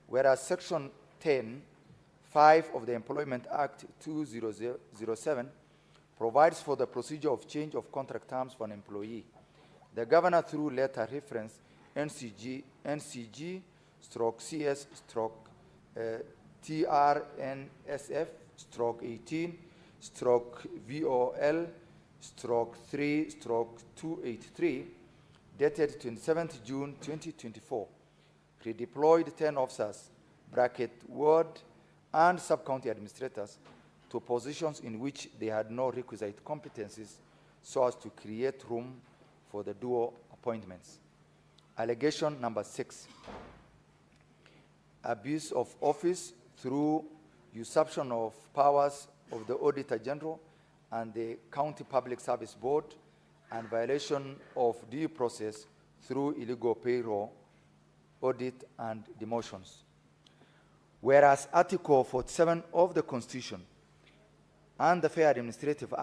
Whereas Section 10(5) of the Employment Act 2007 provides for the procedure of change of contract terms for an employee. The governor, through letter reference NCG/TRNSF/18/VOL/3/283, dated 27th June 2024, redeployed 10 officers, ward and sub-county administrators, to positions in which they had no requisite competencies, so as to create room for the dual appointments. Allegation number 6, abuse of office through usurpation of powers of the Auditor General and the County Public Service Board, and violation of due process through illegal payroll, audit, and demotions. Whereas Article 47 of the Constitution and the Fair Administrative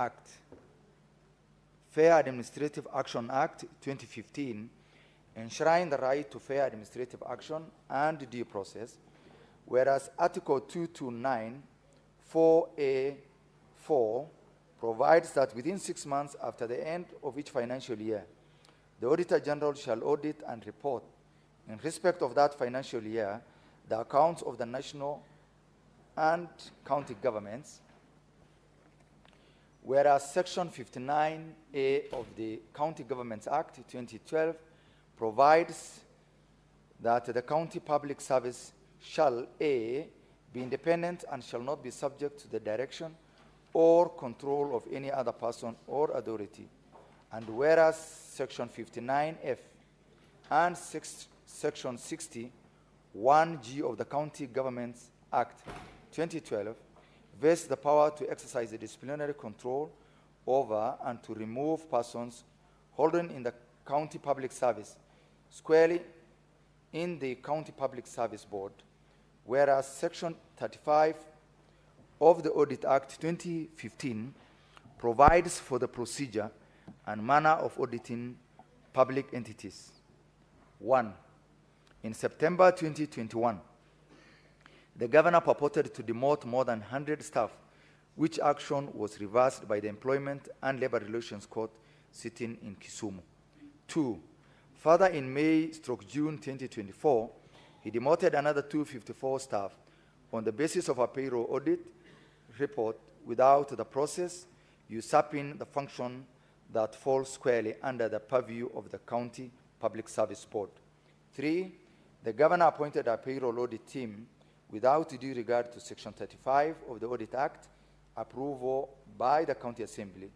Action Act 2015 enshrine the right to fair administrative action and due process, whereas Article 229 4A4 provides that within 6 months after the end of each financial year, the Auditor General shall audit and report, in respect of that financial year, the accounts of the national and county governments, whereas Section 59A of the County Governments Act 2012 provides that the county public service shall A, be independent and shall not be subject to the direction or control of any other person or authority. And whereas Section 59F and Section 61G of the County Governments Act 2012 vest the power to exercise the disciplinary control over and to remove persons holding in the county public service squarely in the County Public Service Board, whereas Section 35 of the Audit Act 2015 provides for the procedure and manner of auditing public entities. 1. In September 2021, the governor purported to demote more than 100 staff, which action was reversed by the Employment and Labor Relations Court sitting in Kisumu. 2. Further, in May/June 2024, he demoted another 254 staff on the basis of a payroll audit report without the process, usurping the function that falls squarely under the purview of the County Public Service Board. 3. The governor appointed a payroll audit team without due regard to Section 35 of the Audit Act, approval by the County Assembly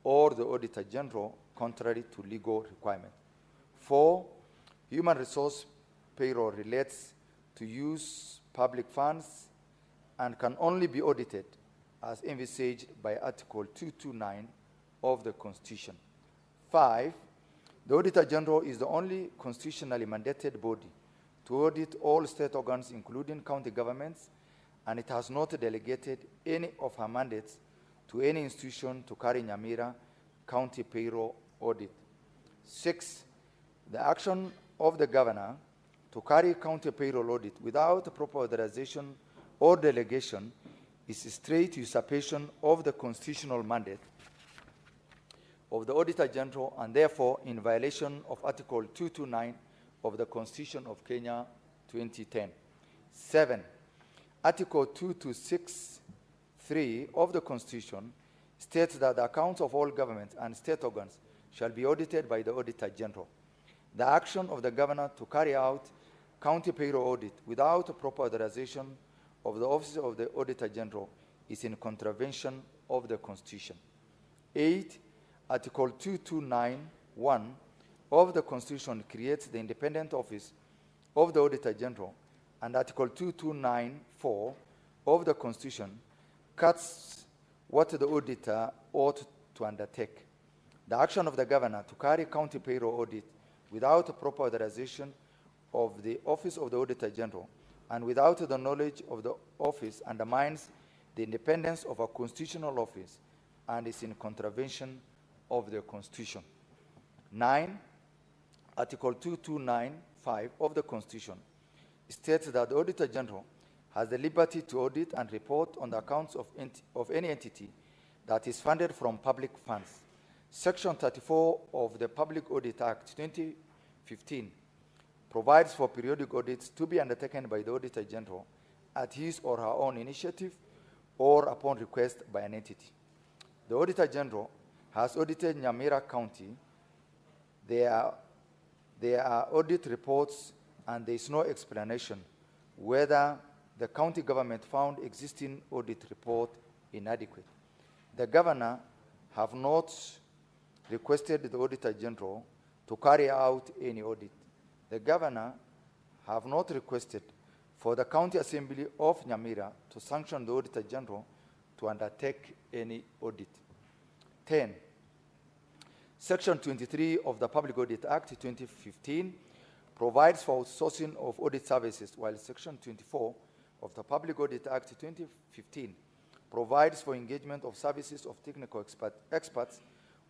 or the Auditor General, contrary to legal requirement. 4. Human resource payroll relates to use public funds and can only be audited as envisaged by Article 229 of the Constitution. 5. The Auditor General is the only constitutionally mandated body to audit all state organs, including county governments, and it has not delegated any of her mandates to any institution to carry Nyamira county payroll audit. 6. The action of the governor to carry county payroll audit without proper authorization or delegation is a straight usurpation of the constitutional mandate of the Auditor General, and therefore in violation of Article 229 of the Constitution of Kenya 2010. 7. Article 226(3) of the Constitution states that the accounts of all governments and state organs shall be audited by the Auditor General. The action of the governor to carry out county payroll audit without a proper authorization of the Office of the Auditor General is in contravention of the Constitution. 8. Article 229(1) of the Constitution creates the independent office of the Auditor General, and Article 229(4) of the Constitution cuts what the auditor ought to undertake. The action of the governor to carry county payroll audit without a proper authorization of the Office of the Auditor General and without the knowledge of the office undermines the independence of a constitutional office and is in contravention of the Constitution. 9. Article 229(5) of the Constitution states that the Auditor General has the liberty to audit and report on the accounts of any entity that is funded from public funds. Section 34 of the Public Audit Act 2015 provides for periodic audits to be undertaken by the Auditor General at his or her own initiative or upon request by an entity. The Auditor General has audited Nyamira County. There are audit reports, and there is no explanation whether the county government found existing audit report inadequate. The Governor have not requested the Auditor General to carry out any audit. The Governor have not requested for the County Assembly of Nyamira to sanction the Auditor General to undertake any audit. 10. Section 23 of the Public Audit Act 2015 provides for outsourcing of audit services, while Section 24 of the Public Audit Act 2015 provides for engagement of services of technical experts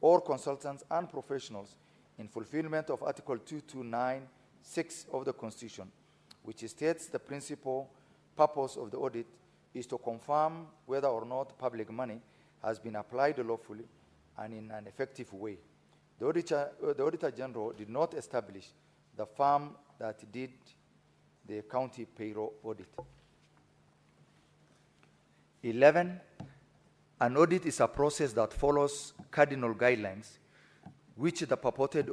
or consultants and professionals in fulfillment of Article 2296 of the Constitution, which states the principal purpose of the audit is to confirm whether or not public money has been applied lawfully and in an effective way. The Auditor General did not establish the firm that did the county payroll audit. 11, an audit is a process that follows cardinal guidelines which the purported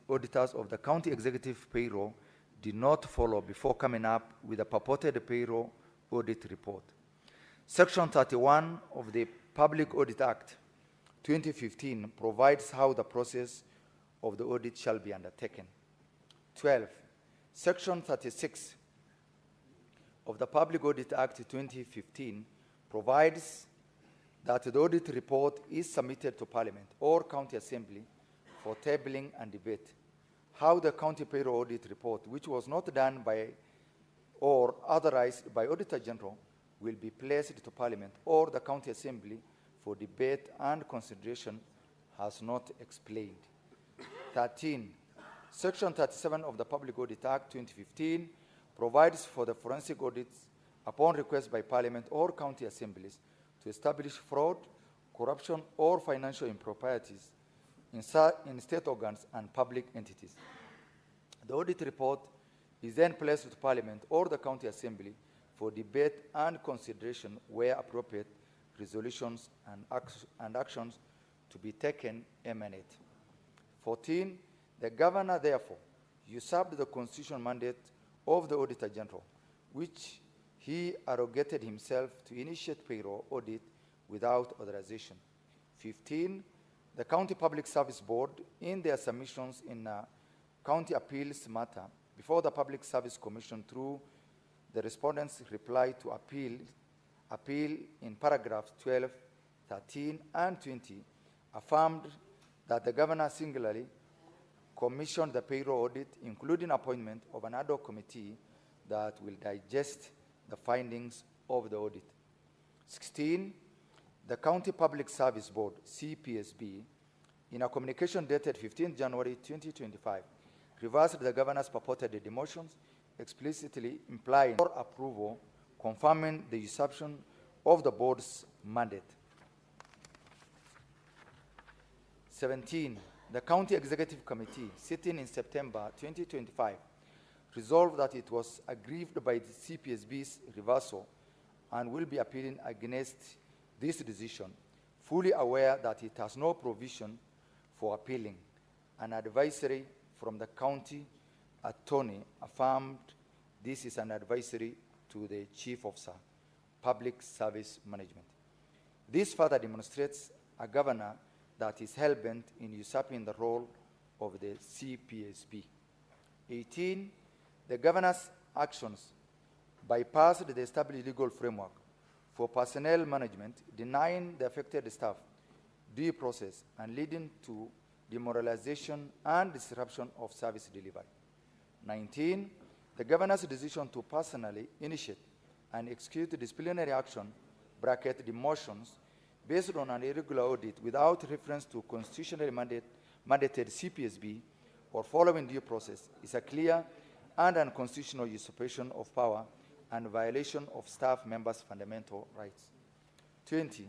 auditors of the county executive payroll did not follow before coming up with a purported payroll audit report. Section 31 of the Public Audit Act 2015 provides how the process of the audit shall be undertaken. 12. Section 36 of the Public Audit Act 2015 provides that the audit report is submitted to Parliament or County Assembly for tabling and debate. How the county payroll audit report, which was not done by or authorized by Auditor General, will be placed to Parliament or the County Assembly for debate and consideration has not explained. 13. Section 37 of the Public Audit Act 2015 provides for the forensic audits upon request by Parliament or county assemblies to establish fraud, corruption, or financial improprieties in state organs and public entities. The audit report is then placed to Parliament or the county assembly for debate and consideration where appropriate resolutions and actions to be taken emanate. 14. The Governor, therefore, usurped the constitutional mandate of the Auditor General, which he arrogated himself to initiate payroll audit without authorization. 15. The County Public Service Board, in their submissions in county appeals matter before the Public Service Commission through the respondent's reply to appeal in paragraphs 12, 13, and 20, affirmed that the Governor singularly commissioned the payroll audit, including appointment of an ad hoc committee that will digest the findings of the audit. 16. The County Public Service Board, CPSB, in a communication dated 15 January 2025, reversed the Governor's purported demotions, explicitly implying or approval, confirming the usurpation of the board's mandate. 17. The County Executive Committee, sitting in September 2025, resolved that it was aggrieved by the CPSB's reversal and will be appealing against this decision, fully aware that it has no provision for appealing. An advisory from the county attorney affirmed this is an advisory to the Chief Officer, Public Service Management. This further demonstrates a governor that is hell-bent in usurping the role of the CPSB. 18. The governor's actions bypassed the established legal framework for personnel management, denying the affected staff due process and leading to demoralization and disruption of service delivery. 19. The governor's decision to personally initiate and execute disciplinary action, demotions, based on an irregular audit without reference to constitutionally mandated CPSB or following due process is a clear and unconstitutional usurpation of power and violation of staff members' fundamental rights. 20.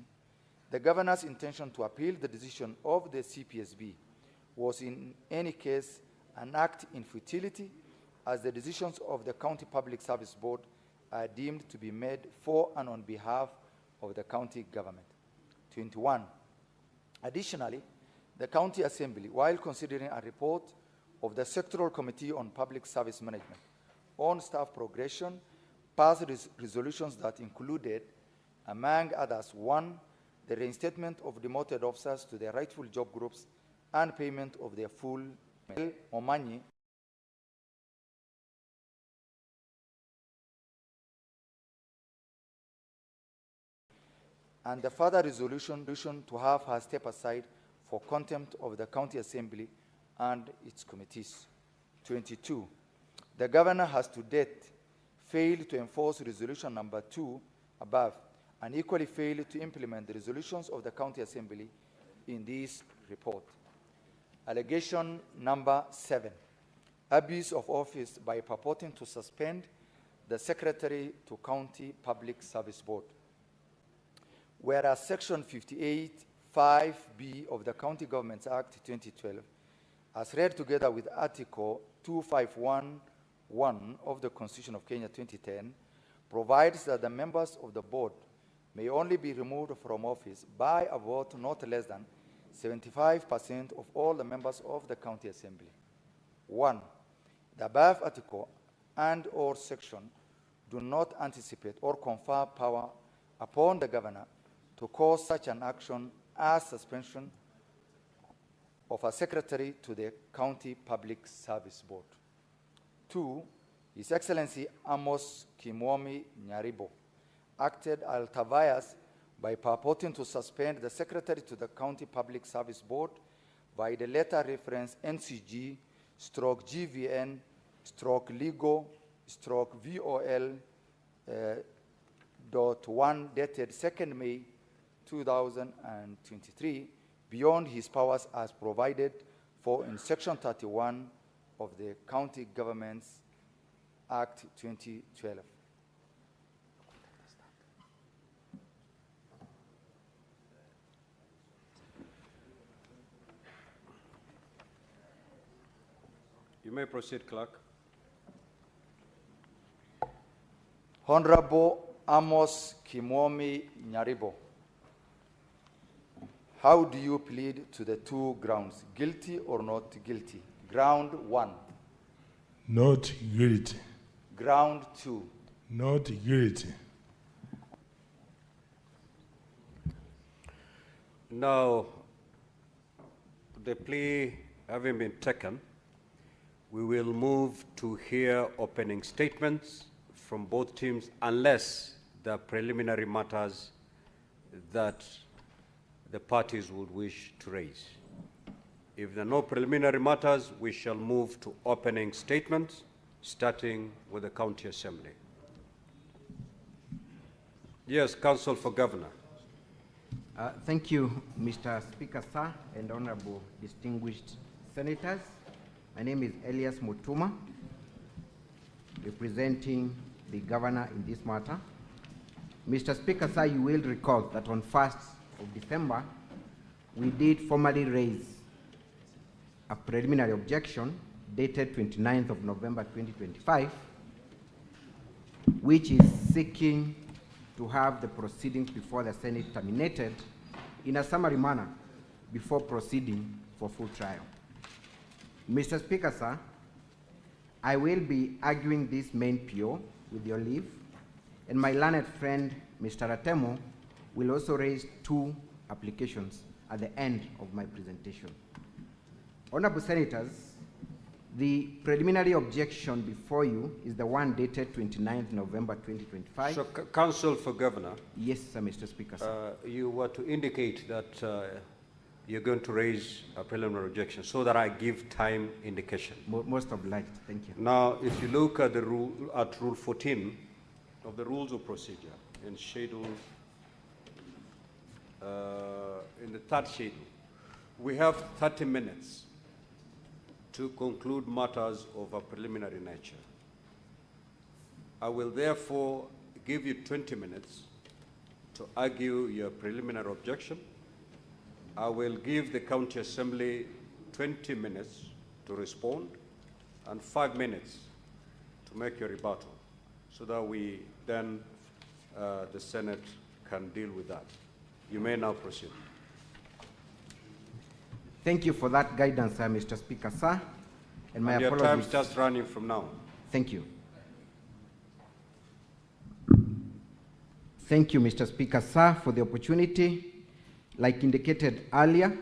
The governor's intention to appeal the decision of the CPSB was in any case an act in futility, as the decisions of the County Public Service Board are deemed to be made for and on behalf of the county government. 21. Additionally, the County Assembly, while considering a report of the Sectoral Committee on Public Service Management on staff progression, passed resolutions that included, among others, 1, the reinstatement of demoted officers to their rightful job groups and payment of their full money and the further resolution to have her step aside for contempt of the County Assembly and its committees. 22. The governor has to date failed to enforce resolution number 2 above, and equally failed to implement the resolutions of the County Assembly in this report. Allegation number 7, abuse of office by purporting to suspend the Secretary to County Public Service Board. Whereas Section 58(5)(b) of the County Governments Act 2012, as read together with Article 2511 of the Constitution of Kenya 2010, provides that the members of the board may only be removed from office by a vote not less than 75% of all the members of the County Assembly. 1. The above article and/or section do not anticipate or confer power upon the governor to cause such an action as suspension of a secretary to the County Public Service Board. 2. His Excellency Amos Kimwomi Nyaribo acted ultra-vires by purporting to suspend the secretary to the County Public Service Board by the letter reference NCG/GVN/VOL.1 dated 2nd May 2023 beyond his powers as provided for in Section 31 of the County Governments Act 2012. You may proceed, Clerk. Honorable Amos Kimwomi Nyaribo, how do you plead to the 2 grounds, guilty or not guilty? Ground 1. Not guilty. Ground 2. Not guilty. Now, the plea having been taken, we will move to hear opening statements from both teams unless there are preliminary matters that the parties would wish to raise. If there are no preliminary matters, we shall move to opening statements, starting with the County Assembly. Yes, Counsel for Governor. Thank you, Mr. Speaker, sir, and honorable distinguished senators. My name is Elias Mutuma, representing the governor in this matter. Mr. Speaker, sir, you will recall that on 1st of December, we did formally raise a preliminary objection dated 29th of November 2025, which is seeking to have the proceedings before the Senate terminated in a summary manner before proceeding for full trial. Mr. Speaker, sir, I will be arguing this main PO with your leave, and my learned friend, Mr. Atemo, will also raise 2 applications at the end of my presentation. Honorable Senators, the preliminary objection before you is the one dated 29th November 2025. So, Counsel for Governor. Yes, sir, Mr. Speaker, sir. You were to indicate that you're going to raise a preliminary objection so that I give time indication. Most obliged. Thank you. Now, if you look at the Rule 14 of the Rules of Procedure in schedule, in the 3rd schedule, we have 30 minutes to conclude matters of a preliminary nature. I will therefore give you 20 minutes to argue your preliminary objection. I will give the County Assembly 20 minutes to respond and 5 minutes to make your rebuttal, so that we then, the Senate can deal with that. You may now proceed. Thank you for that guidance, Mr. Speaker, sir. And my your apologies. time's just running from now. Thank you. Thank you, Mr. Speaker, sir, for the opportunity. Like indicated earlier,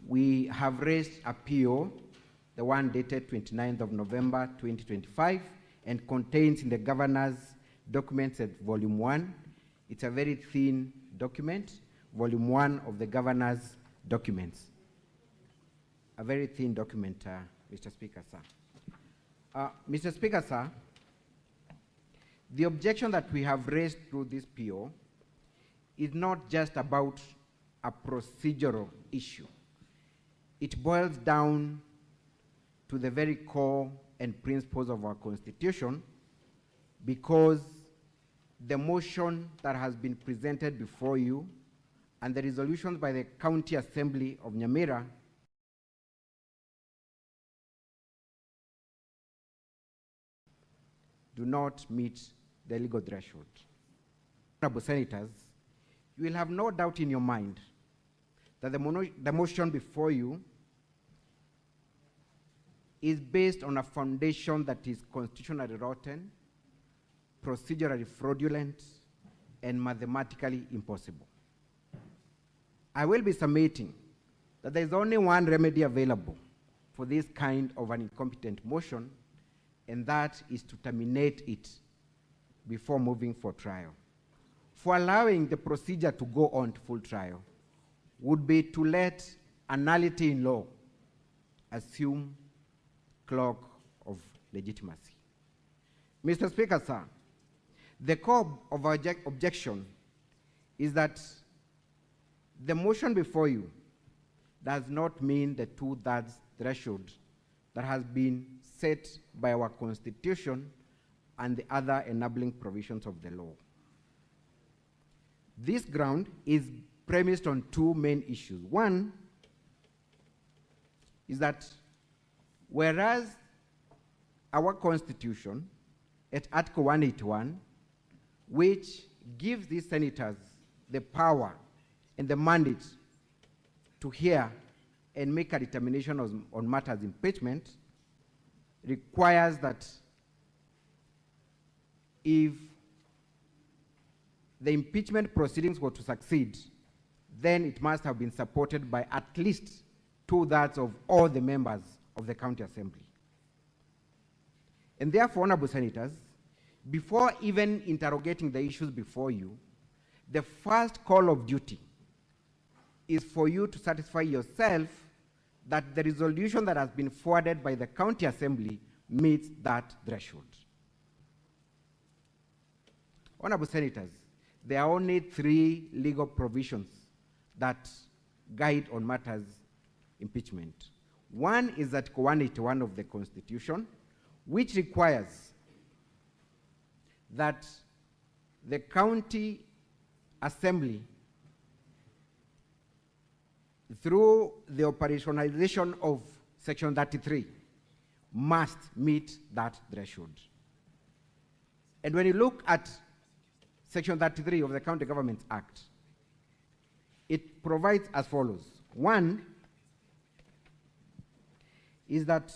we have raised a PO, the one dated 29th of November 2025, and contains in the governor's documents at Volume 1. It's a very thin document, Volume 1 of the governor's documents. A very thin document, Mr. Speaker, sir. Mr. Speaker, sir, the objection that we have raised through this PO is not just about a procedural issue. It boils down to the very core and principles of our Constitution, because the motion that has been presented before you and the resolutions by the County Assembly of Nyamira do not meet the legal threshold. Honorable Senators, you will have no doubt in your mind that the motion before you is based on a foundation that is constitutionally rotten, procedurally fraudulent, and mathematically impossible. I will be submitting that there is only one remedy available for this kind of an incompetent motion, and that is to terminate it before moving for trial. For allowing the procedure to go on to full trial would be to let a nullity in law assume cloak of legitimacy. Mr. Speaker, sir, the core of our objection is that the motion before you does not mean the 2/3 threshold that has been set by our Constitution and the other enabling provisions of the law. This ground is premised on two main issues. One is that whereas our Constitution at Article 181, which gives these senators the power and the mandate to hear and make a determination on matters impeachment, requires that if the impeachment proceedings were to succeed, then it must have been supported by at least 2/3 of all the members of the County Assembly. And therefore, Honorable Senators, before even interrogating the issues before you, the first call of duty is for you to satisfy yourself that the resolution that has been forwarded by the County Assembly meets that threshold. Honorable Senators, there are only 3 legal provisions that guide on matters impeachment. One is Article 181 of the Constitution, which requires that the County Assembly, through the operationalization of Section 33, must meet that threshold. And when you look at Section 33 of the County Governments Act, it provides as follows. One is that,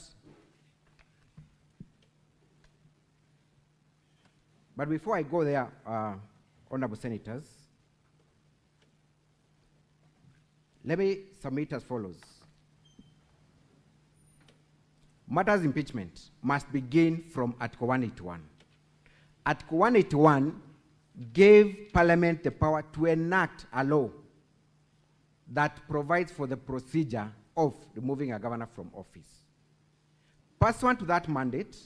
but before I go there, Honorable Senators, let me submit as follows. Matters impeachment must begin from Article 181. Article 181 gave Parliament the power to enact a law that provides for the procedure of removing a governor from office. Pursuant to that mandate,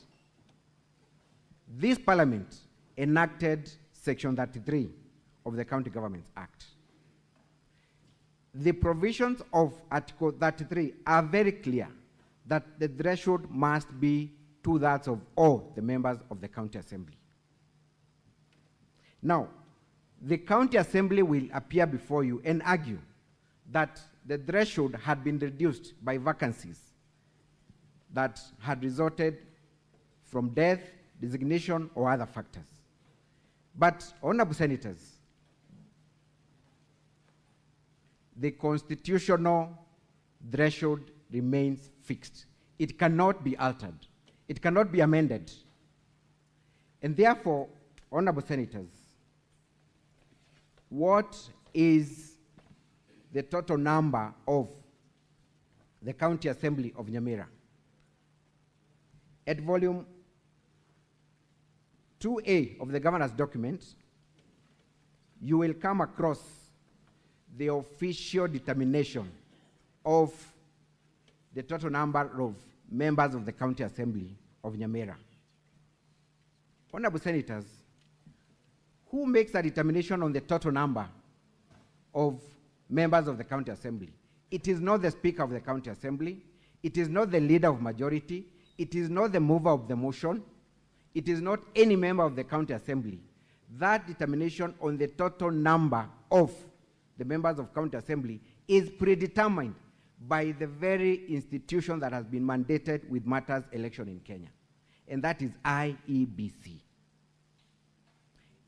this Parliament enacted Section 33 of the County Governments Act. The provisions of Article 33 are very clear that the threshold must be 2/3 of all the members of the County Assembly. Now, the county assembly will appear before you and argue that the threshold had been reduced by vacancies that had resulted from death, designation, or other factors. But, honorable senators, the constitutional threshold remains fixed. It cannot be altered. It cannot be amended. And therefore, honorable senators, what is the total number of the County Assembly of Nyamira? At volume 2A of the governor's document, you will come across the official determination of the total number of members of the County Assembly of Nyamira. Honorable senators, who makes a determination on the total number of members of the County Assembly? It is not the Speaker of the County Assembly. It is not the Leader of Majority. It is not the mover of the motion. It is not any member of the County Assembly. That determination on the total number of the members of County Assembly is predetermined by the very institution that has been mandated with matters election in Kenya, and that is IEBC.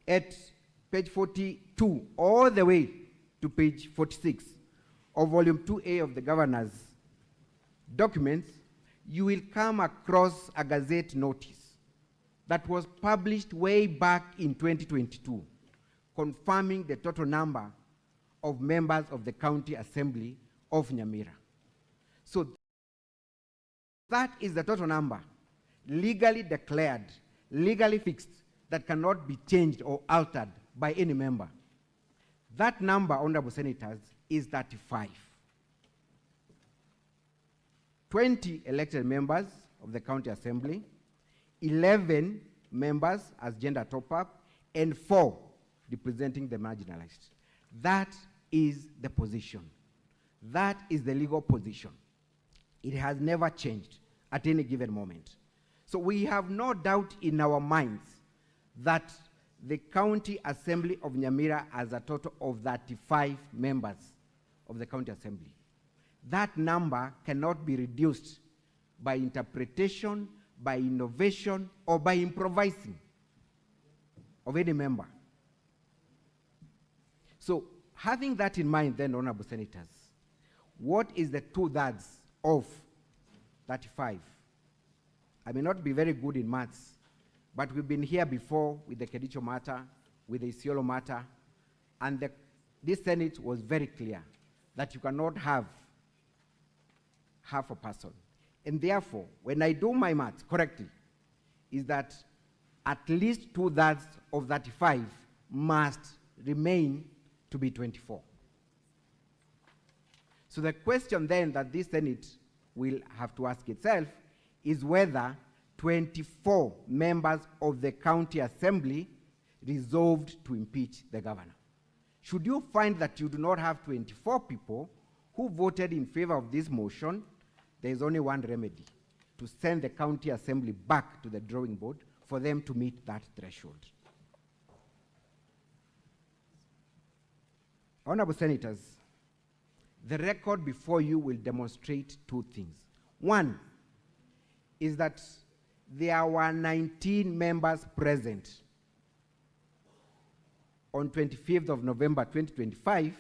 At page 42 all the way to page 46 of volume 2A of the governor's documents, you will come across a Gazette notice that was published way back in 2022, confirming the total number of members of the County Assembly of Nyamira. So that is the total number, legally declared, legally fixed, that cannot be changed or altered by any member. That number, honorable senators, is 35. 20 elected members of the County Assembly, 11 members as gender top-up, and 4 representing the marginalized. That is the position. That is the legal position. It has never changed at any given moment. So we have no doubt in our minds that the County Assembly of Nyamira has a total of 35 members of the County Assembly. That number cannot be reduced by interpretation, by innovation, or by improvising of any member. So, having that in mind then, honorable senators, what is the 2/3 of 35? I may not be very good in maths, but we've been here before with the Kedicho matter, with the Isiolo matter, and this Senate was very clear that you cannot have half a person. And therefore, when I do my maths correctly, is that at least 2/3 of 35 must remain to be 24. So the question then that this Senate will have to ask itself is whether 24 members of the County Assembly resolved to impeach the governor. Should you find that you do not have 24 people who voted in favor of this motion, there is only one remedy: to send the County Assembly back to the drawing board for them to meet that threshold. Honorable senators, the record before you will demonstrate 2 things. One is that there were 19 members present on 25th of November 2025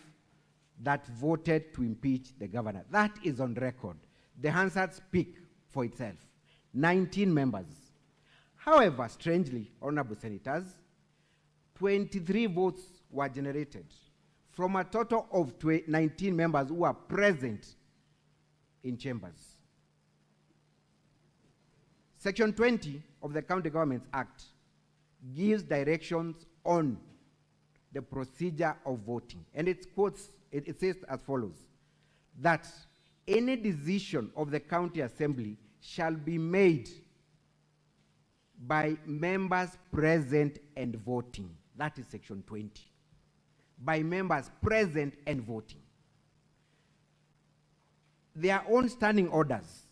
that voted to impeach the governor. That is on record. The Hansard speak for itself. 19 members. However, strangely, honorable senators, 23 votes were generated from a total of 19 members who were present in chambers. Section 20 of the County Governments Act gives directions on the procedure of voting. And it says as follows, that any decision of the County Assembly shall be made by members present and voting. That is section 20. By members present and voting. Their own standing orders,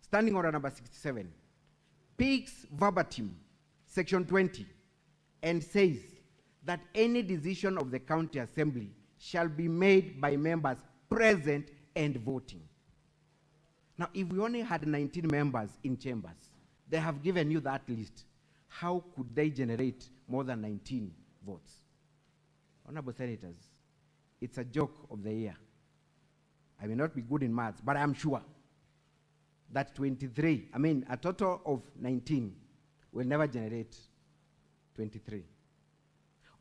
standing order number 67, speaks verbatim section 20 and says that any decision of the county assembly shall be made by members present and voting. Now, if we only had 19 members in chambers, they have given you that list. How could they generate more than 19 votes? Honorable Senators, it's a joke of the year. I may not be good in maths, but I'm sure that a total of 19 will never generate 23.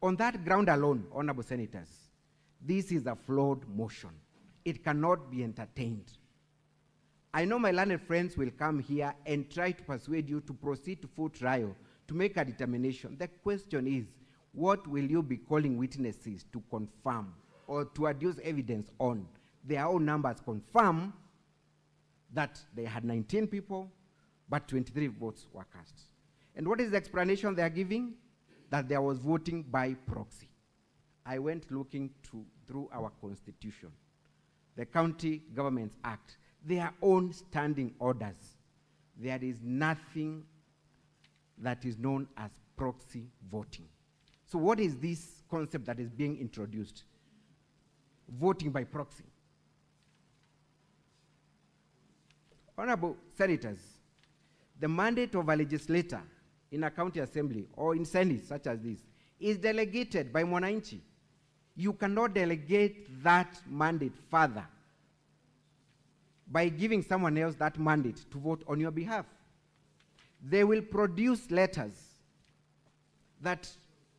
On that ground alone, Honorable Senators, this is a flawed motion. It cannot be entertained. I know my learned friends will come here and try to persuade you to proceed to full trial to make a determination. The question is, what will you be calling witnesses to confirm or to adduce evidence on? Their own numbers confirm that they had 19 people, but 23 votes were cast. And what is the explanation they are giving? That there was voting by proxy. I went looking through our constitution, the County Governments Act, their own standing orders. There is nothing that is known as proxy voting. So what is this concept that is being introduced? Voting by proxy. Honorable Senators, the mandate of a legislator in a county assembly or in Senate such as this is delegated by Mwananchi. You cannot delegate that mandate further by giving someone else that mandate to vote on your behalf. They will produce letters that,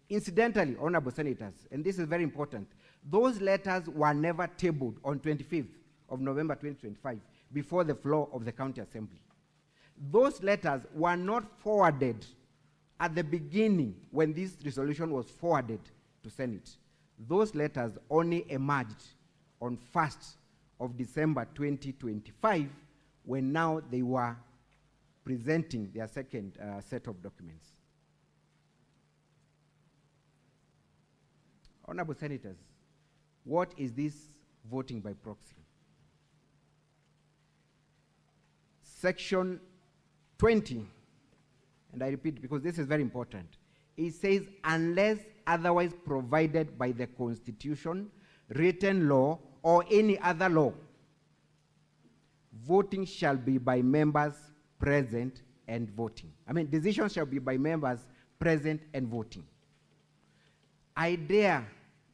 incidentally, Honorable Senators, and this is very important, those letters were never tabled on 25th of November 2025 before the floor of the county assembly. Those letters were not forwarded at the beginning when this resolution was forwarded to Senate. Those letters only emerged on 1st of December 2025 when now they were presenting their second set of documents. Honorable Senators, what is this voting by proxy? Section 20, and I repeat because this is very important, it says, unless otherwise provided by the Constitution, written law, or any other law, voting shall be by members present and voting. Decisions shall be by members present and voting. I dare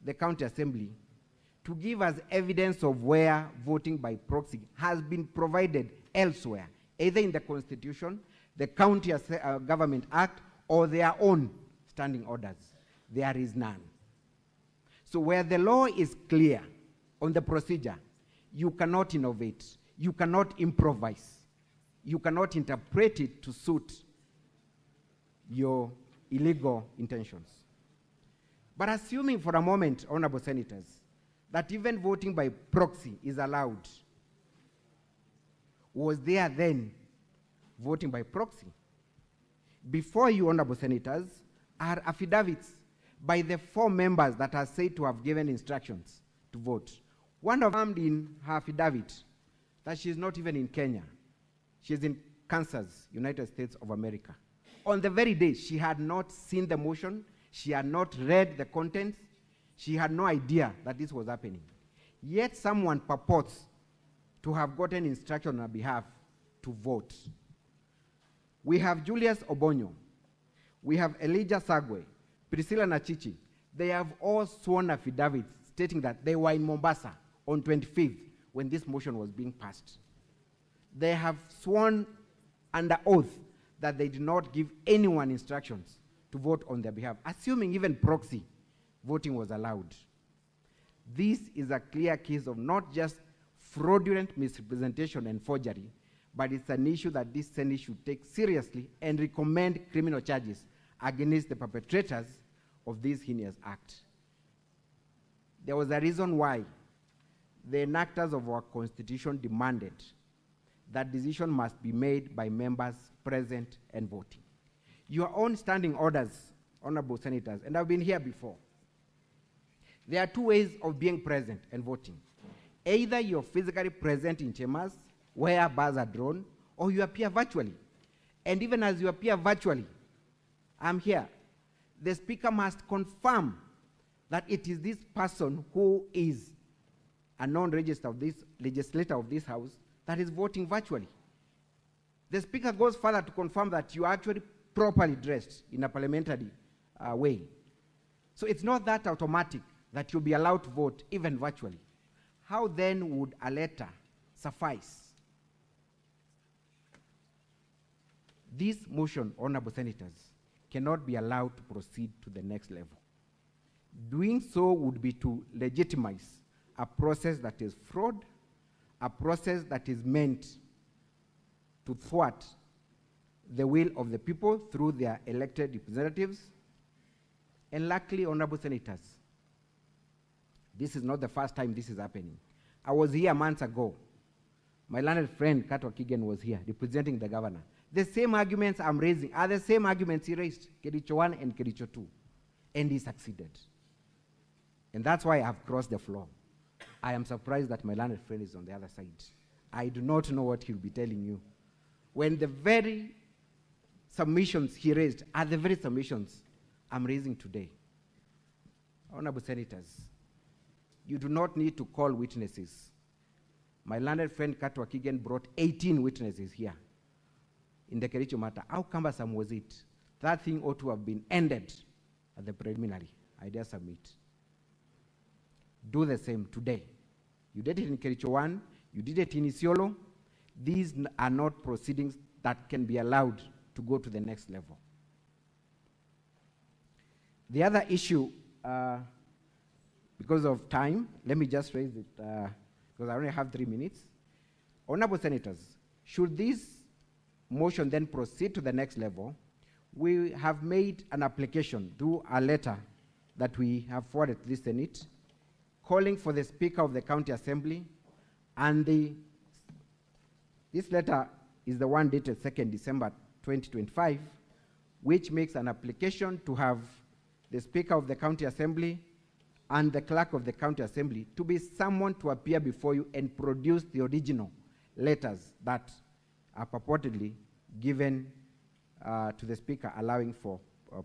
the county assembly to give us evidence of where voting by proxy has been provided elsewhere, either in the Constitution, the County Government Act, or their own standing orders. There is none. So where the law is clear on the procedure, you cannot innovate, you cannot improvise, you cannot interpret it to suit your illegal intentions. But assuming for a moment, Honorable Senators, that even voting by proxy is allowed, was there then voting by proxy? Before you, Honorable Senators, are affidavits by the 4 members that are said to have given instructions to vote. One of them in her affidavit that she is not even in Kenya. She is in Kansas, United States of America. On the very day, she had not seen the motion, she had not read the contents, she had no idea that this was happening. Yet someone purports to have gotten instruction on her behalf to vote. We have Julius Obonyo, we have Elijah Sagwe, Priscilla Nachichi. They have all sworn affidavits stating that they were in Mombasa on 25th when this motion was being passed. They have sworn under oath that they did not give anyone instructions to vote on their behalf, assuming even proxy voting was allowed. This is a clear case of not just fraudulent misrepresentation and forgery, but it's an issue that this Senate should take seriously and recommend criminal charges against the perpetrators of this heinous act. There was a reason why the enactors of our Constitution demanded that decision must be made by members present and voting. Your own standing orders, Honorable Senators, and I've been here before. There are 2 ways of being present and voting. Either you're physically present in chambers where bars are drawn, or you appear virtually. And even as you appear virtually, I'm here. the Speaker must confirm that it is this person who is a non-register of this legislator of this House that is voting virtually. The Speaker goes further to confirm that you are actually properly dressed in a parliamentary way. So it's not that automatic that you'll be allowed to vote even virtually. How then would a letter suffice? This motion, honorable senators, cannot be allowed to proceed to the next level. Doing so would be to legitimize a process that is fraud, a process that is meant to thwart the will of the people through their elected representatives. And luckily, honorable senators, this is not the first time this is happening. I was here months ago. My learned friend, Katwa Kigen, was here representing the governor. The same arguments I'm raising are the same arguments he raised, Kericho 1 and Kericho 2, and he succeeded. And that's why I have crossed the floor. I am surprised that my learned friend is on the other side. I do not know what he'll be telling you. When the very submissions he raised are the very submissions I'm raising today. Honorable senators, you do not need to call witnesses. My learned friend Katwa Kigen brought 18 witnesses here in the Kericho matter. How cumbersome was it? That thing ought to have been ended at the preliminary. I dare submit. Do the same today. You did it in Kericho 1, you did it in Isiolo. These are not proceedings that can be allowed to go to the next level. The other issue, because of time, let me just raise it, because I only have 3 minutes. Honorable senators, should this motion then proceed to the next level, we have made an application through a letter that we have forwarded to the Senate, calling for the Speaker of the County Assembly, and this letter is the one dated 2nd December 2025, which makes an application to have the Speaker of the County Assembly and the Clerk of the County Assembly to be summoned to appear before you and produce the original letters that are purportedly given to the Speaker allowing for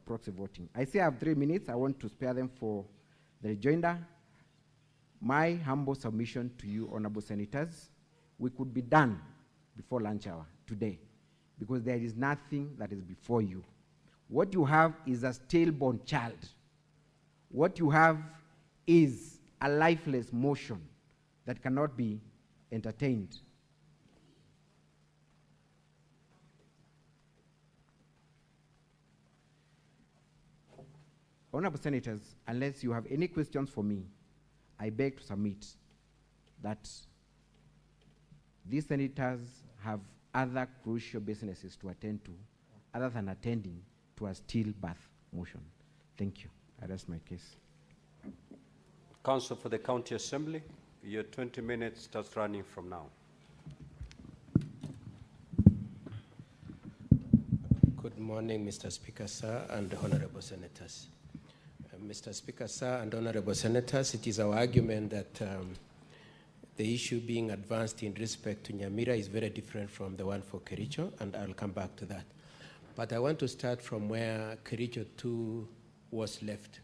proxy voting. I say I have 3 minutes. I want to spare them for the rejoinder. My humble submission to you, honorable senators, we could be done before lunch hour today because there is nothing that is before you. What you have is a stillborn child. What you have is a lifeless motion that cannot be entertained. Honorable senators, unless you have any questions for me, I beg to submit that these senators have other crucial businesses to attend to other than attending to a stillbirth motion. Thank you. I rest my case. Counsel for the County Assembly, your 20 minutes starts running from now. Good morning, Mr. Speaker, sir, and honorable senators. Mr. Speaker, sir, and honorable senators, it is our argument that the issue being advanced in respect to Nyamira is very different from the one for Kericho, and I'll come back to that. But I want to start from where Kericho 2 was left.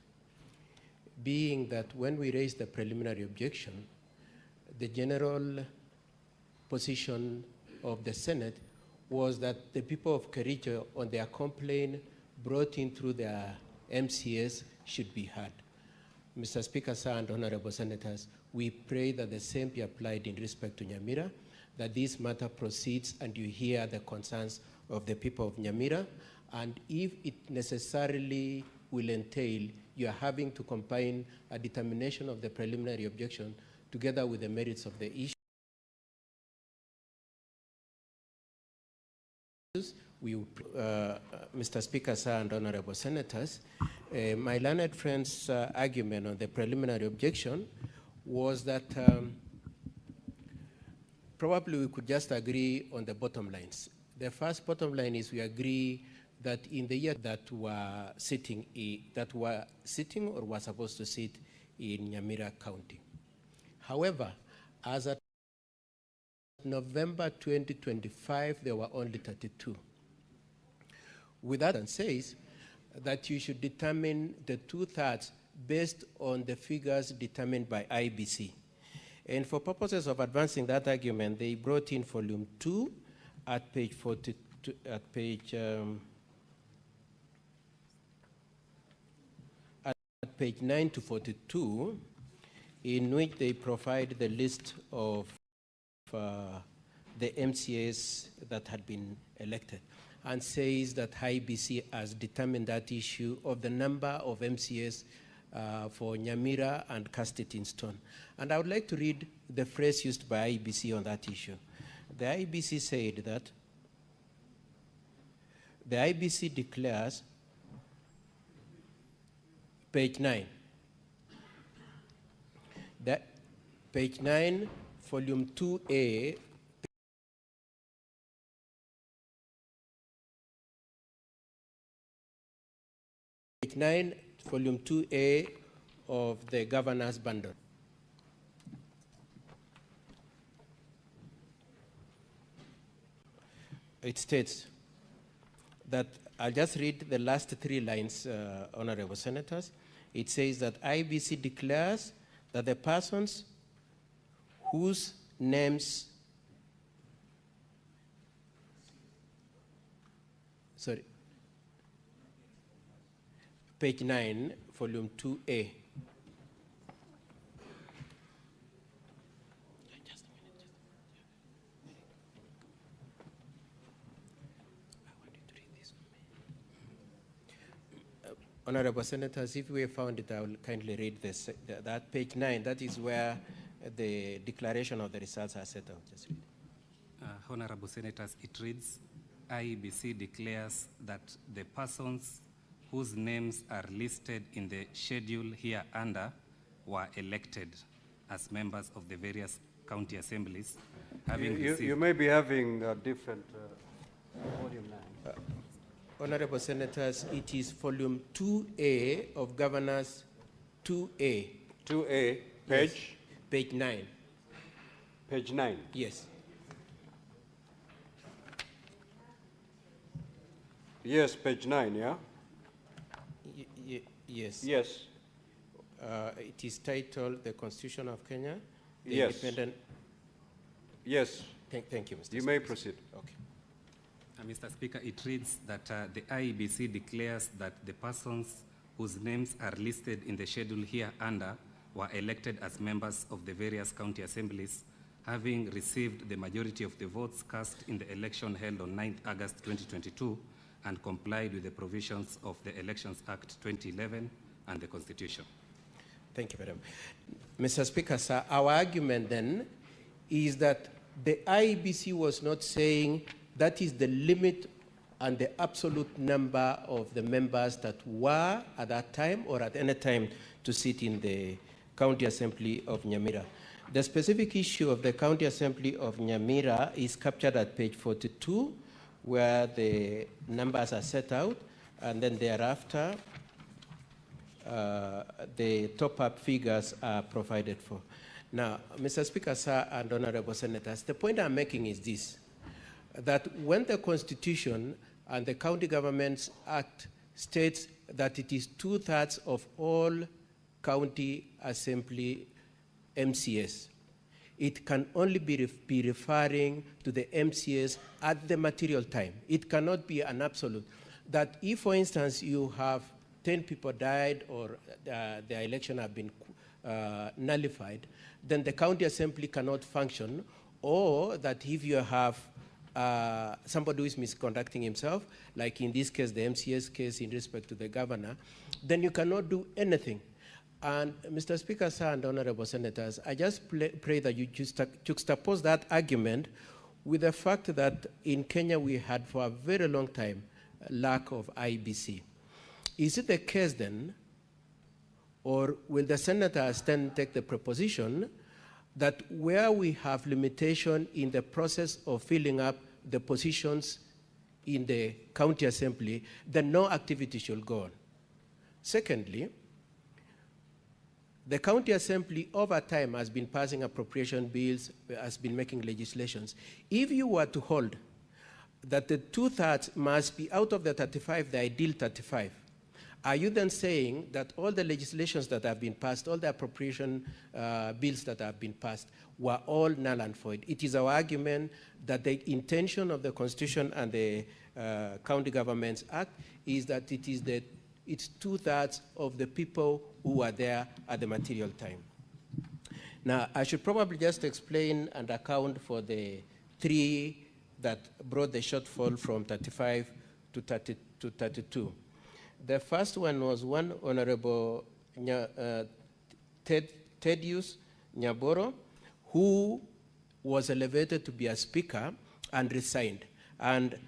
Being that when we raised the preliminary objection, the general position of the Senate was that the people of Kericho, on their complaint brought in through their MCS, should be heard. Mr. Speaker, sir, and honorable senators, we pray that the same be applied in respect to Nyamira, that this matter proceeds and you hear the concerns of the people of Nyamira, and if it necessarily will entail you are having to combine a determination of the preliminary objection together with the merits of the issue, Mr. Speaker, sir, and honorable senators, my learned friend's argument on the preliminary objection was that probably we could just agree on the bottom lines. The first bottom line is we agree that in the year that were sitting or were supposed to sit in Nyamira County. However, as at November 2025, there were only 32. With that, and says, that you should determine the 2/3 based on the figures determined by IBC. And for purposes of advancing that argument, they brought in volume 2 at page 42, at page 9 to 42, in which they provide the list of the MCAs that had been elected, and says that IBC has determined that issue of the number of MCAs for Nyamira and cast it in stone. And I would like to read the phrase used by IBC on that issue. The IBC said that the IBC declares, page 9, that page 9, volume 2A, page 9, volume 2A of the governor's bundle. It states that, I'll just read the last 3 lines, honorable senators. It says that IBC declares that the persons whose names, page 9, volume 2A. Just a minute. I want you to read this for me. Honorable senators, if we have found it, I will kindly read this. That page 9, that is where the declaration of the results are set out. Just read it. Honorable senators, it reads, IEBC declares that the persons whose names are listed in the schedule here under were elected as members of the various county assemblies. You may be having a different volume line. Honorable senators, it is volume 2A of Governors 2A. 2A, page? Yes. Page 9. Page 9? Yes. Yes, page 9, yeah? Yes. Yes. It is titled The Constitution of Kenya. The Yes. Independent. Yes. Thank you, Mr. Speaker. You may proceed. Okay. Mr. Speaker, it reads that the IEBC declares that the persons whose names are listed in the schedule here under were elected as members of the various county assemblies, having received the majority of the votes cast in the election held on 9th August 2022 and complied with the provisions of the Elections Act 2011 and the Constitution. Thank you very much. Mr. Speaker, sir, our argument then is that the IEBC was not saying that is the limit and the absolute number of the members that were at that time or at any time to sit in the County Assembly of Nyamira. The specific issue of the County Assembly of Nyamira is captured at page 42, where the numbers are set out, and then thereafter the top-up figures are provided for. Now, Mr. Speaker, sir, and honorable senators, the point I'm making is this, that when the Constitution and the County Governments Act states that it is 2/3 of all county assembly MCAs, it can only be referring to the MCAs at the material time. It cannot be an absolute. That if, for instance, you have 10 people died or the election have been nullified, then the county assembly cannot function, or that if you have somebody who is misconducting himself, like in this case, the MCA's case in respect to the governor, then you cannot do anything. And Mr. Speaker, sir, and honorable senators, I just pray that you juxtapose that argument with the fact that in Kenya we had for a very long time a lack of IBC. Is it the case then, or will the senators then take the proposition that where we have limitation in the process of filling up the positions in the county assembly, then no activity should go on? Secondly, the county assembly over time has been passing appropriation bills, has been making legislations. If you were to hold that the 2/3 must be out of the 35, the ideal 35, are you then saying that all the legislations that have been passed, all the appropriation bills that have been passed, were all null and void? It is our argument that the intention of the Constitution and the County Governments Act is that it's 2/3 of the people who were there at the material time. Now, I should probably just explain and account for the 3 that brought the shortfall from 35 to 32. The first one was one Honorable Thaddeus Nyaboro, who was elevated to be a speaker and resigned, and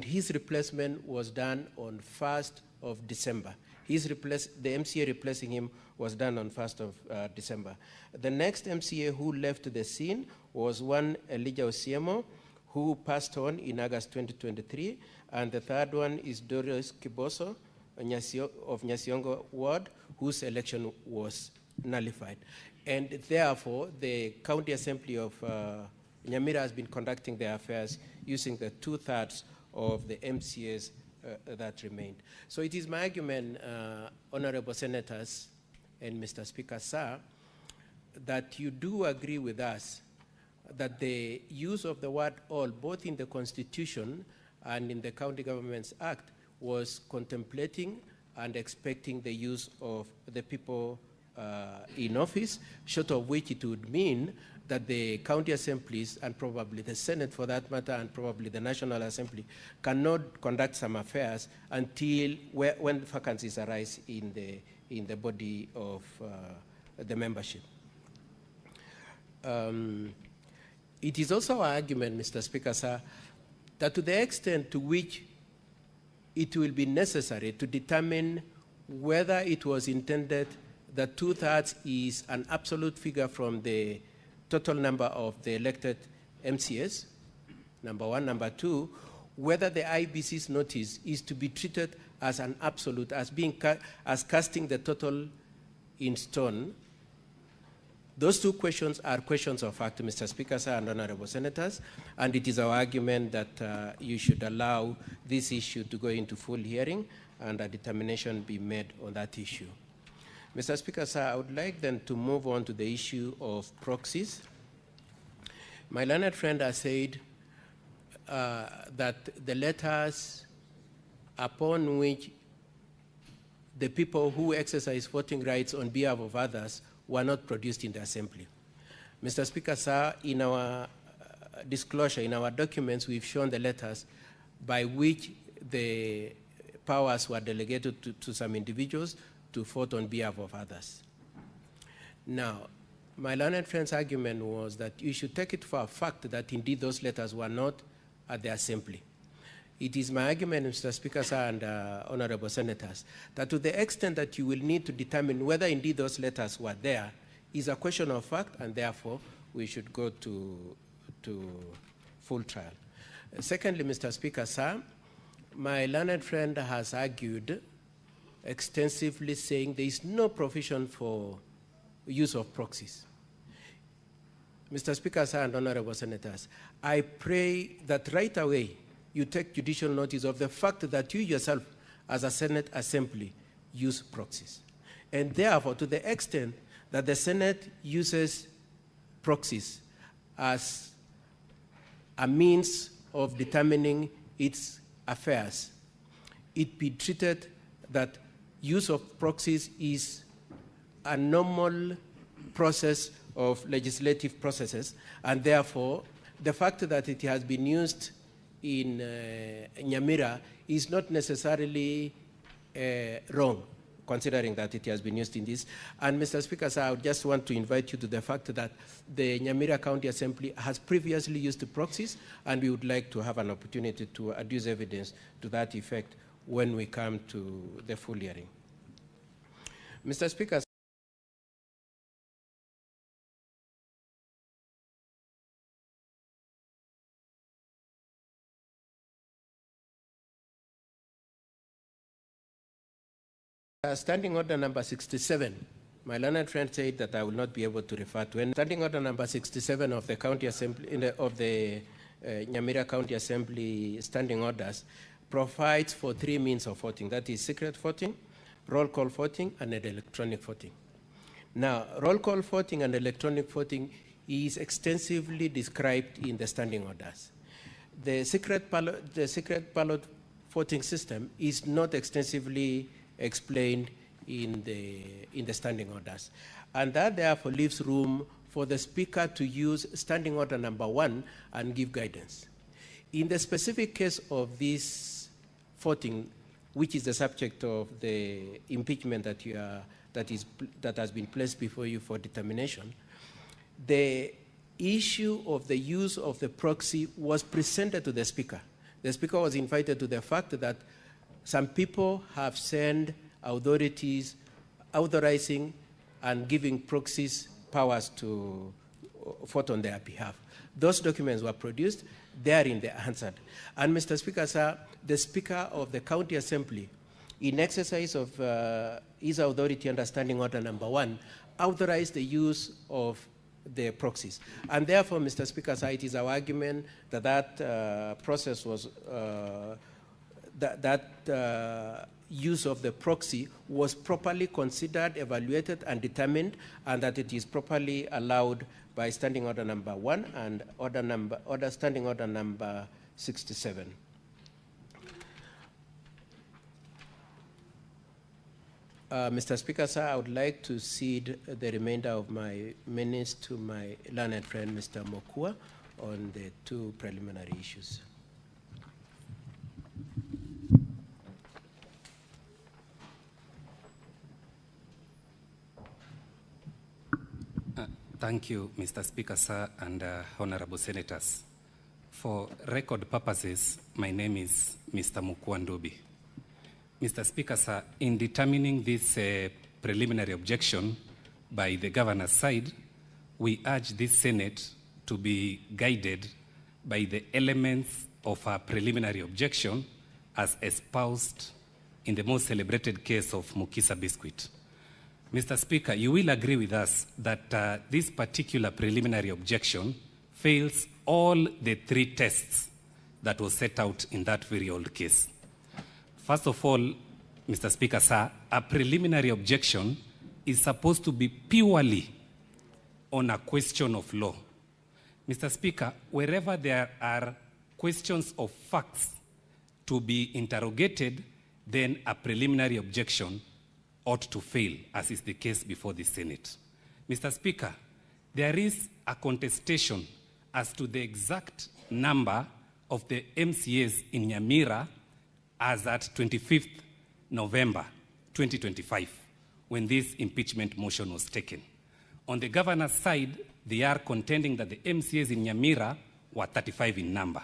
his replacement was done on 1st of December. The MCA replacing him was done on 1st of December. The next MCA who left the scene was one Elijah Osiemo, who passed on in August 2023, and the third one is Doris Kiboso of Nyasiongo Ward, whose election was nullified. And therefore, the County Assembly of Nyamira has been conducting their affairs using the 2/3 of the MCAs that remained. So it is my argument, Honorable Senators and Mr. Speaker, sir, that you do agree with us that the use of the word all, both in the Constitution and in the County Governments Act, was contemplating and expecting the use of the people in office, short of which it would mean that the county assemblies, and probably the Senate for that matter, and probably the National Assembly, cannot conduct some affairs until when vacancies arise in the body of the membership. It is also our argument, Mr. Speaker, sir, that to the extent to which it will be necessary to determine whether it was intended that 2/3 is an absolute figure from the total number of the elected MCAs, number one. Number two, whether the IBC's notice is to be treated as an absolute, as casting the total in stone. Those two questions are questions of fact, Mr. Speaker, sir, and Honorable Senators, and it is our argument that you should allow this issue to go into full hearing and a determination be made on that issue. Mr. Speaker, sir, I would like then to move on to the issue of proxies. My learned friend has said that the letters upon which the people who exercise voting rights on behalf of others were not produced in the Assembly. Mr. Speaker, sir, in our disclosure, in our documents, we've shown the letters by which the powers were delegated to some individuals to vote on behalf of others. Now, my learned friend's argument was that you should take it for a fact that indeed those letters were not at the Assembly. It is my argument, Mr. Speaker, sir, and Honorable Senators, that to the extent that you will need to determine whether indeed those letters were there is a question of fact, and therefore we should go to full trial. Secondly, Mr. Speaker, sir, my learned friend has argued extensively saying there is no provision for use of proxies. Mr. Speaker, sir, and Honorable Senators, I pray that right away you take judicial notice of the fact that you yourself, as a Senate Assembly, use proxies. And therefore, to the extent that the Senate uses proxies as a means of determining its affairs, it be treated that use of proxies is a normal process of legislative processes, and therefore the fact that it has been used in Nyamira is not necessarily wrong, considering that it has been used in this. And Mr. Speaker, sir, I would just want to invite you to the fact that the Nyamira County Assembly has previously used the proxies, and we would like to have an opportunity to adduce evidence to that effect when we come to the full hearing. Mr. Speaker, Standing Order number 67, my learned friend said that I will not be able to refer to. And Standing Order number 67 of the County Assembly, of the Nyamira County Assembly Standing Orders, provides for 3 means of voting. That is secret voting, roll call voting, and electronic voting. Now, roll call voting and electronic voting is extensively described in the standing orders. The secret ballot voting system is not extensively explained in the standing orders. And that therefore leaves room for the Speaker to use standing order number 1 and give guidance. In the specific case of this voting, which is the subject of the impeachment that has been placed before you for determination, the issue of the use of the proxy was presented to the Speaker. The Speaker was invited to the fact that some people have sent authorities authorizing and giving proxies powers to vote on their behalf. Those documents were produced, therein they answered. And Mr. Speaker, sir, the Speaker of the County Assembly, in exercise of his authority under Standing Order number 1, authorized the use of the proxies. And therefore, Mr. Speaker, sir, it is our argument that that process was, use of the proxy was properly considered, evaluated, and determined, and that it is properly allowed by Standing Order number 1 and Standing Order number 67. Mr. Speaker, sir, I would like to cede the remainder of my minutes to my learned friend, Mr. Mokua, on the 2 preliminary issues. Thank you, Mr. Speaker, sir, and honorable senators. For record purposes, my name is Mr. Mukwandobi. Mr. Speaker, sir, in determining this preliminary objection by the governor's side, we urge this Senate to be guided by the elements of a preliminary objection as espoused in the most celebrated case of Mukisa Biscuit. Mr. Speaker, you will agree with us that this particular preliminary objection fails all the 3 tests that were set out in that very old case. First of all, Mr. Speaker, sir, a preliminary objection is supposed to be purely on a question of law. Mr. Speaker, wherever there are questions of facts to be interrogated, then a preliminary objection ought to fail, as is the case before the Senate. Mr. Speaker, there is a contestation as to the exact number of the MCAs in Nyamira as at 25th November 2025, when this impeachment motion was taken. On the governor's side, they are contending that the MCAs in Nyamira were 35 in number.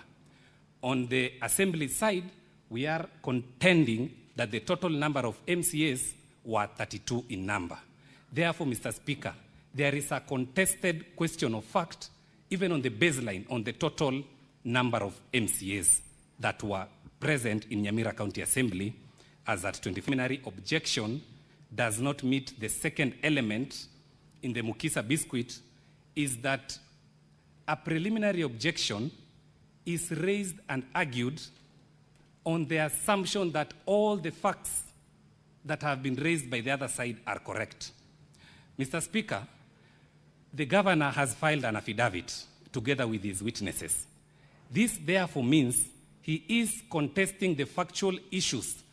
On the Assembly side, we are contending that the total number of MCAs were 32 in number. Therefore, Mr. Speaker, there is a contested question of fact, even on the baseline, on the total number of MCAs that were present in Nyamira County Assembly, as that 20 preliminary objection does not meet the second element in the Mukisa Biscuit, is that a preliminary objection is raised and argued on the assumption that all the facts that have been raised by the other side are correct. Mr. Speaker, the governor has filed an affidavit together with his witnesses. This therefore means he is contesting the factual issues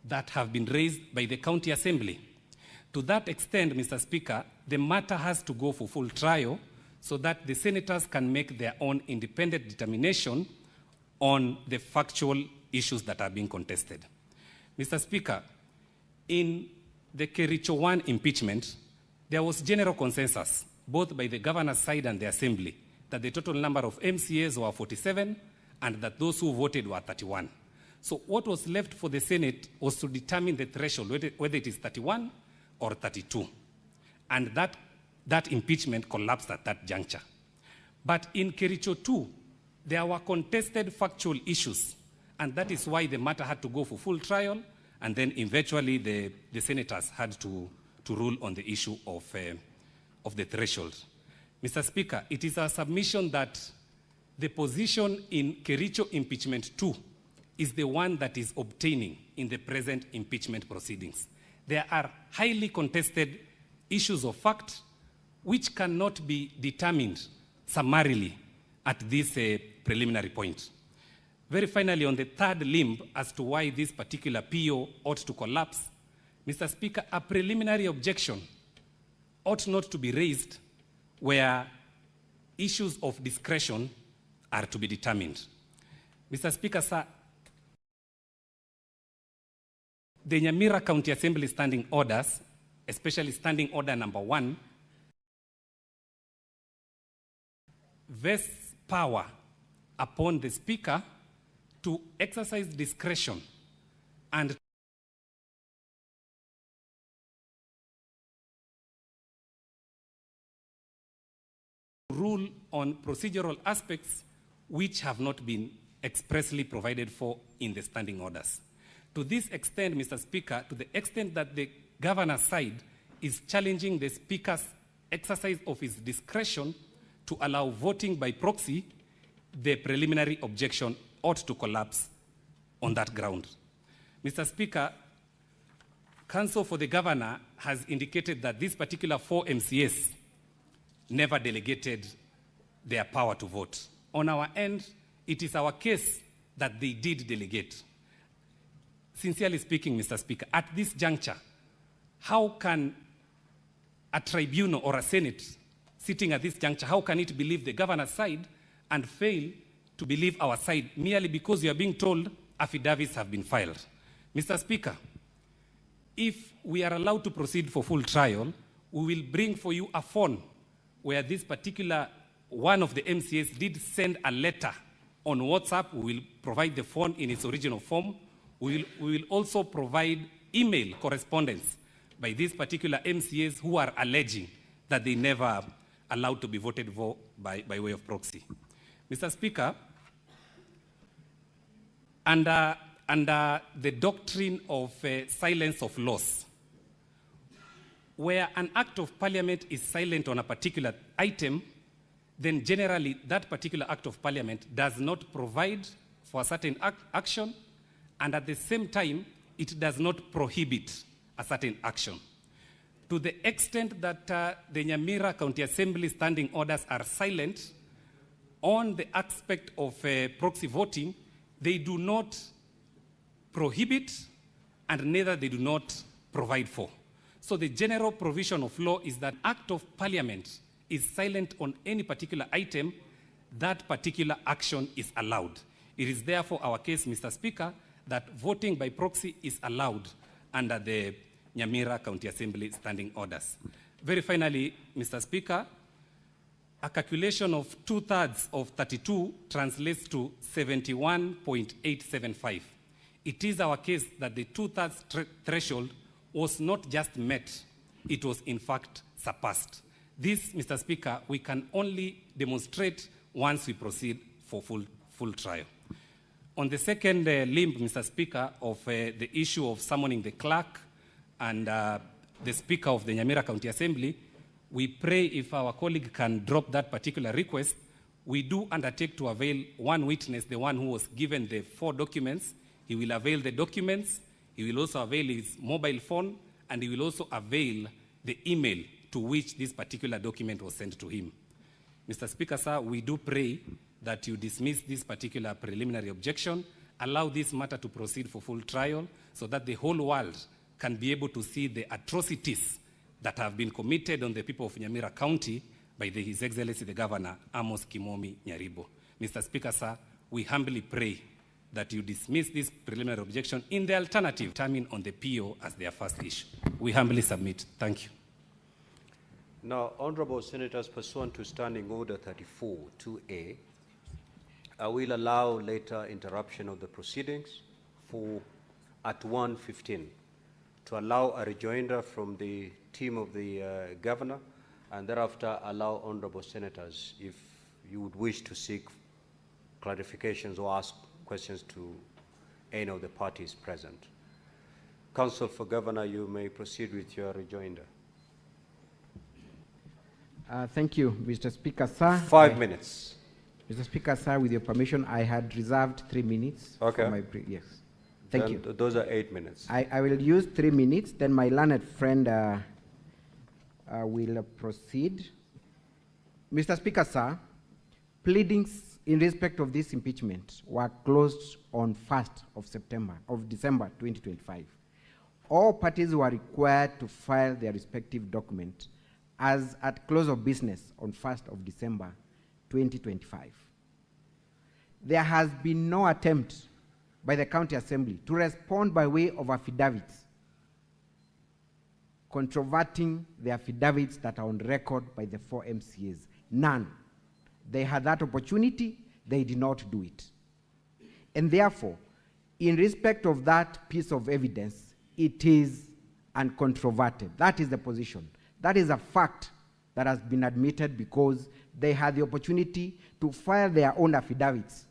that have been raised by the county assembly. To that extent, Mr. Speaker, the matter has to go for full trial so that the senators can make their own independent determination on the factual issues that are being contested. Mr. Speaker, in the Kericho 1 impeachment, there was general consensus, both by the governor's side and the assembly, that the total number of MCAs were 47 and that those who voted were 31. So what was left for the Senate was to determine the threshold, whether it is 31 or 32. And that impeachment collapsed at that juncture. But in Kericho 2, there were contested factual issues, and that is why the matter had to go for full trial, and then eventually the senators had to rule on the issue of the threshold. Mr. Speaker, it is our submission that the position in Kericho Impeachment 2 is the one that is obtaining in the present impeachment proceedings. There are highly contested issues of fact which cannot be determined summarily at this preliminary point. Very finally, on the third limb as to why this particular PO ought to collapse, Mr. Speaker, a preliminary objection ought not to be raised where issues of discretion are to be determined. Mr. Speaker, sir, the Nyamira County Assembly standing orders, especially standing order number 1, vests power upon the Speaker to exercise discretion and rule on procedural aspects which have not been expressly provided for in the standing orders. To this extent, Mr. Speaker, to the extent that the governor's side is challenging the Speaker's exercise of his discretion to allow voting by proxy, the preliminary objection ought to collapse on that ground. Mr. Speaker, counsel for the governor has indicated that these particular 4 MCAs never delegated their power to vote. On our end, it is our case that they did delegate. Sincerely speaking, Mr. Speaker, at this juncture, how can a tribunal or a Senate sitting at this juncture, how can it believe the governor's side and fail to believe our side merely because you are being told affidavits have been filed? Mr. Speaker, if we are allowed to proceed for full trial, we will bring for you a phone where this particular one of the MCAs did send a letter on WhatsApp. We will provide the phone in its original form. We will also provide email correspondence by these particular MCAs who are alleging that they never allowed to be voted for by way of proxy. Mr. Speaker, under the doctrine of silence of laws, where an act of parliament is silent on a particular item, then generally that particular act of parliament does not provide for a certain action, and at the same time, it does not prohibit a certain action. To the extent that the Nyamira County Assembly standing orders are silent on the aspect of proxy voting, they do not prohibit and neither they do not provide for. So the general provision of law is that act of parliament is silent on any particular item, that particular action is allowed. It is therefore our case, Mr. Speaker, that voting by proxy is allowed under the Nyamira County Assembly standing orders. Very finally, Mr. Speaker, a calculation of 2/3 of 32 translates to 71.875. It is our case that the 2/3 threshold was not just met, it was in fact surpassed. This, Mr. Speaker, we can only demonstrate once we proceed for full trial. On the second limb, Mr. Speaker, of the issue of summoning the clerk and the Speaker of the Nyamira County Assembly, we pray if our colleague can drop that particular request. We do undertake to avail one witness, the one who was given the 4 documents. He will avail the documents, he will also avail his mobile phone, and he will also avail the email to which this particular document was sent to him. Mr. Speaker, sir, we do pray that you dismiss this particular preliminary objection, allow this matter to proceed for full trial so that the whole world can be able to see the atrocities that have been committed on the people of Nyamira County by His Excellency the Governor, Amos Kimomi Nyaribo. Mr. Speaker, sir, we humbly pray that you dismiss this preliminary objection in the alternative, determine on the PO as their first issue. We humbly submit. Thank you. Now, Honorable Senators, pursuant to Standing Order 34-2A, I will allow later interruption of the proceedings at 1:15 to allow a rejoinder from the team of the Governor, and thereafter allow Honorable Senators, if you would wish to seek clarifications or ask questions to any of the parties present. Counsel for Governor, you may proceed with your rejoinder. Thank you, Mr. Speaker, sir. 5 minutes. Mr. Speaker, sir, with your permission, I had reserved 3 minutes. Okay. For my yes. Thank you. Those are 8 minutes. I will use 3 minutes, then my learned friend will proceed. Mr. Speaker, sir, pleadings in respect of this impeachment were closed on 1st of December 2025. All parties were required to file their respective document as at close of business on 1st of December 2025. There has been no attempt by the County Assembly to respond by way of affidavits, controverting the affidavits that are on record by the 4 MCAs. None. They had that opportunity, they did not do it. And therefore, in respect of that piece of evidence, it is uncontroverted. That is the position. That is a fact that has been admitted because they had the opportunity to file their own affidavits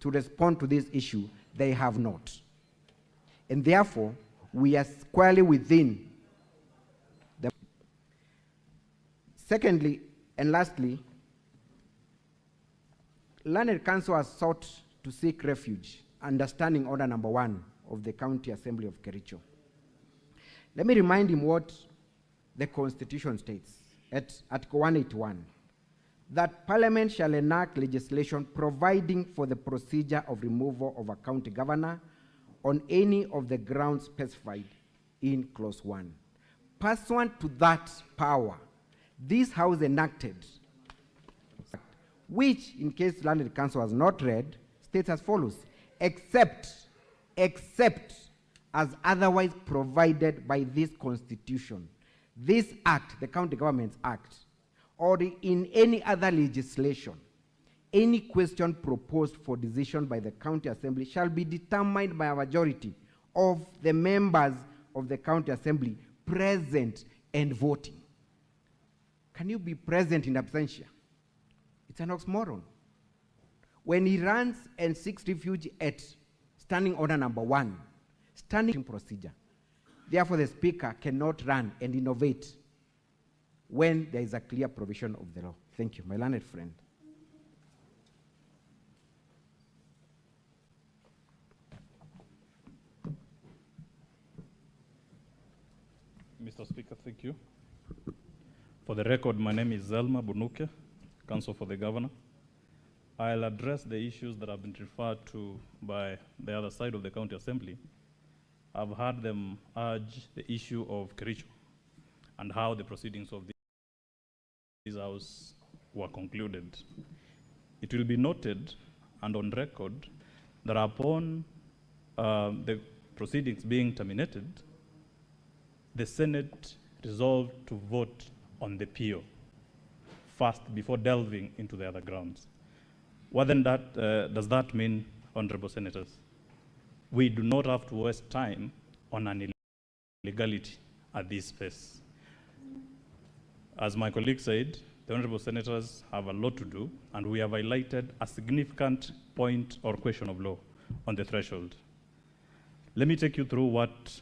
to respond to this issue. They have not. And therefore, we are squarely within the. Secondly, and lastly, Learned Council has sought to seek refuge, understanding order number 1 of the County Assembly of Kericho. Let me remind him what the Constitution states at Article 181, that Parliament shall enact legislation providing for the procedure of removal of a county governor on any of the grounds specified in Clause 1. Pursuant to that power, this House enacted, which, in case Learned Council has not read, states as follows: except as otherwise provided by this Constitution, this Act, the County Governments Act, or in any other legislation, any question proposed for decision by the County Assembly shall be determined by a majority of the members of the County Assembly present and voting. Can you be present in absentia? It's an oxymoron. When he runs and seeks refuge at standing order number 1, standing procedure, therefore the Speaker cannot run and innovate when there is a clear provision of the law. Thank you, my learned friend. Mr. Speaker, thank you. For the record, my name is Zelma Bunuke, Counsel for the Governor. I'll address the issues that have been referred to by the other side of the County Assembly. I've heard them urge the issue of Kericho and how the proceedings of this House were concluded. It will be noted and on record that upon the proceedings being terminated, the Senate resolved to vote on the PO first before delving into the other grounds. What then does that mean, Honorable Senators? We do not have to waste time on an illegality at this space. As my colleague said, the Honorable Senators have a lot to do, and we have highlighted a significant point or question of law on the threshold. Let me take you through what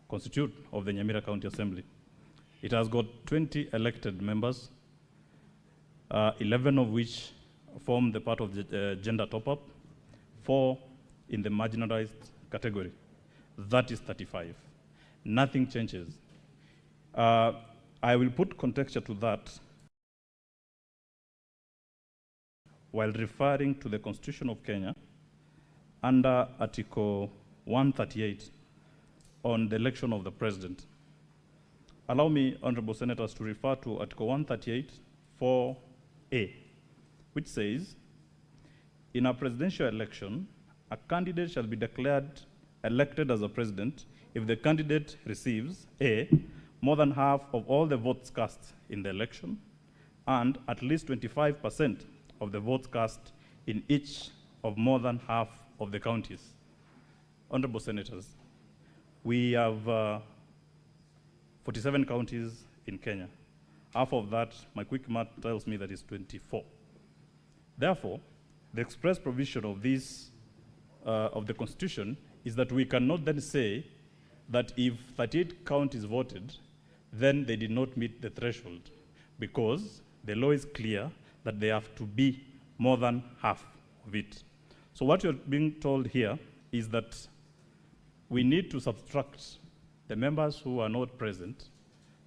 constitutes of the Nyamira County Assembly. It has got 20 elected members, 11 of which form the part of the gender top-up, 4 in the marginalized category. That is 35. Nothing changes. I will put contexture to that while referring to the Constitution of Kenya under Article 138 on the election of the President. Allow me, Honorable Senators, to refer to Article 138, 4A, which says, in a presidential election, a candidate shall be declared elected as a president if the candidate receives A, more than half of all the votes cast in the election, and at least 25% of the votes cast in each of more than half of the counties. Honorable Senators, we have 47 counties in Kenya. Half of that, my quick math tells me that is 24. Therefore, the express provision of this, of the Constitution, is that we cannot then say that if 38 counties voted, then they did not meet the threshold, because the law is clear that they have to be more than half of it. So what you're being told here is that we need to subtract the members who are not present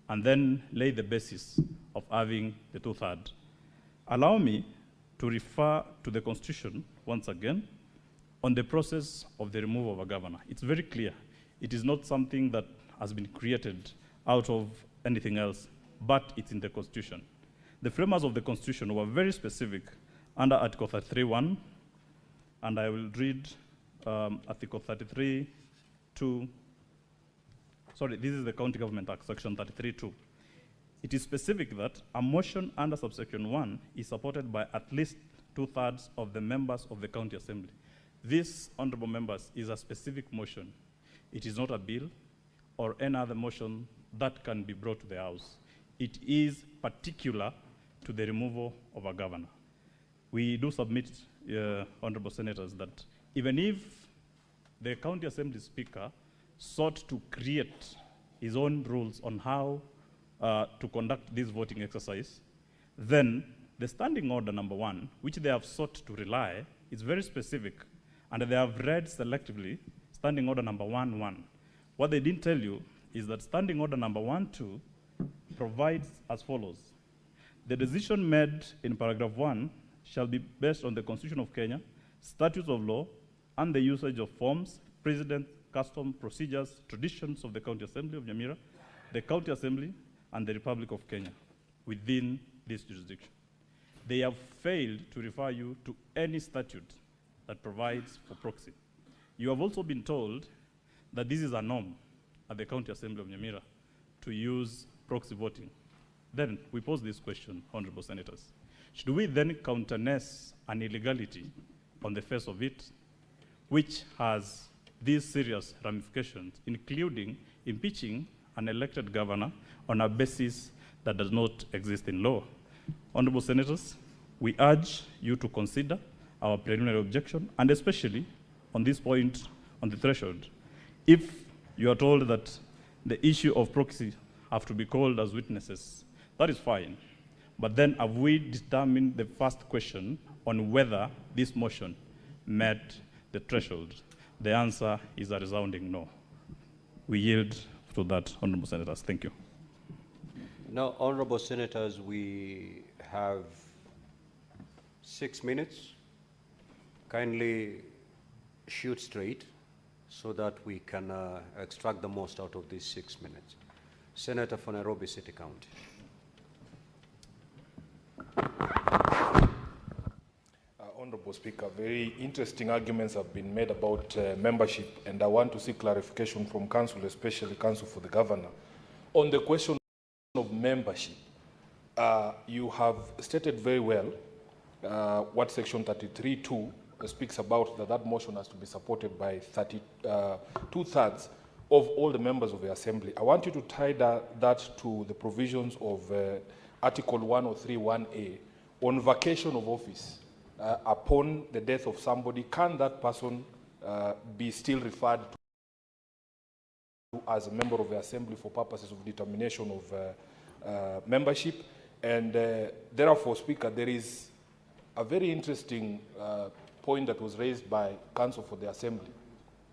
and then lay the basis of having the 2/3. Allow me to refer to the Constitution once again on the process of the removal of a governor. It's very clear. It is not something that has been created out of anything else, but it's in the Constitution. The framers of the Constitution were very specific under Article 33(1), and I will read Article 33(2). Sorry, this is the County Government Act, Section 33(2). It is specific that a motion under subsection 1 is supported by at least 2/3 of the members of the County Assembly. This, honorable members, is a specific motion. It is not a bill or any other motion that can be brought to the House. It is particular to the removal of a governor. We do submit, honorable senators, that even if the County Assembly Speaker sought to create his own rules on how to conduct this voting exercise, then the standing order number 1, which they have sought to rely, is very specific, and they have read selectively standing order number 1(1). What they didn't tell you is that standing order number 1(2) provides as follows. The decision made in paragraph 1 shall be based on the Constitution of Kenya, statutes of law, and the usage of forms, precedent, custom, procedures, traditions of the County Assembly of Nyamira, the County Assembly, and the Republic of Kenya within this jurisdiction. They have failed to refer you to any statute that provides for proxy. You have also been told that this is a norm at the County Assembly of Nyamira to use proxy voting. Then we pose this question, honorable senators. Should we then countenance an illegality on the face of it, which has these serious ramifications, including impeaching an elected governor on a basis that does not exist in law? Honorable senators, we urge you to consider our preliminary objection, and especially on this point on the threshold. If you are told that the issue of proxy have to be called as witnesses, that is fine. But then have we determined the first question on whether this motion met the threshold? The answer is a resounding no. We yield to that, honorable senators. Thank you. Now, honorable senators, we have 6 minutes. Kindly shoot straight so that we can extract the most out of these 6 minutes. Senator for Nairobi City County. Honorable Speaker, very interesting arguments have been made about membership, and I want to seek clarification from Council, especially Council for the Governor. On the question of membership, you have stated very well what Section 33(2) speaks about, that motion has to be supported by 2/3 of all the members of the Assembly. I want you to tie that to the provisions of Article 103(1)(a) on vacation of office. Upon the death of somebody, can that person be still referred to as a member of the Assembly for purposes of determination of membership? And therefore, Speaker, there is a very interesting point that was raised by Council for the Assembly.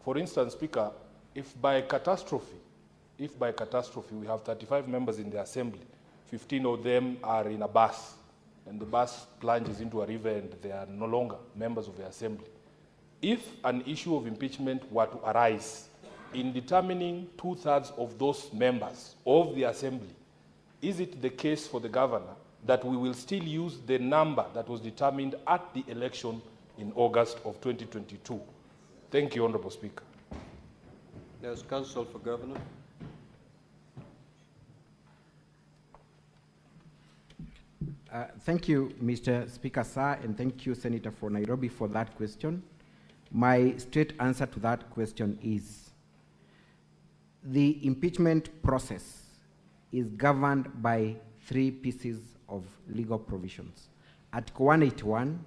For instance, Speaker, if by catastrophe we have 35 members in the Assembly, 15 of them are in a bus, and the bus plunges into a river and they are no longer members of the Assembly. If an issue of impeachment were to arise in determining 2/3 of those members of the Assembly, is it the case for the Governor that we will still use the number that was determined at the election in August of 2022? Thank you, Honorable Speaker. There's Counsel for Governor. Thank you, Mr. Speaker, sir, and thank you, Senator for Nairobi, for that question. My straight answer to that question is the impeachment process is governed by 3 pieces of legal provisions: Article 181,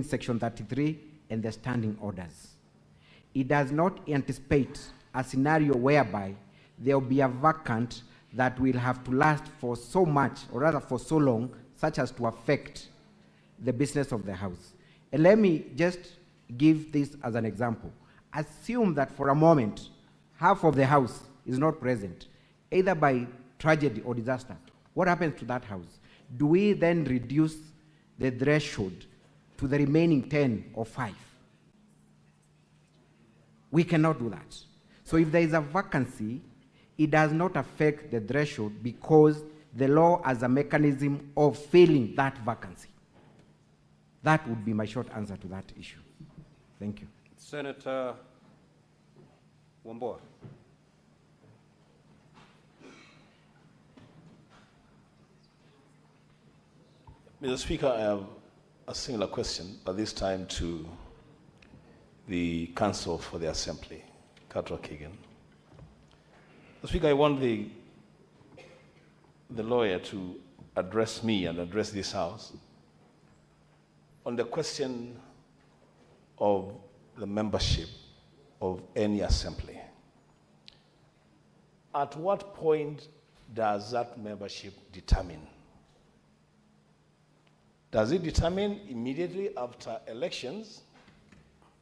Section 33, and the standing orders. It does not anticipate a scenario whereby there will be a vacant that will have to last for so much, or rather for so long, such as to affect the business of the House. And let me just give this as an example. Assume that for a moment, half of the House is not present, either by tragedy or disaster. What happens to that House? Do we then reduce the threshold to the remaining 10 or 5? We cannot do that. So if there is a vacancy, it does not affect the threshold because the law has a mechanism of filling that vacancy. That would be my short answer to that issue. Thank you. Senator Wambua. Mr. Speaker, I have a similar question, but this time to the Counsel for the Assembly, Katwa Keegan. Mr. Speaker, I want the lawyer to address me and address this House on the question of the membership of any assembly. At what point does that membership determine? Does it determine immediately after elections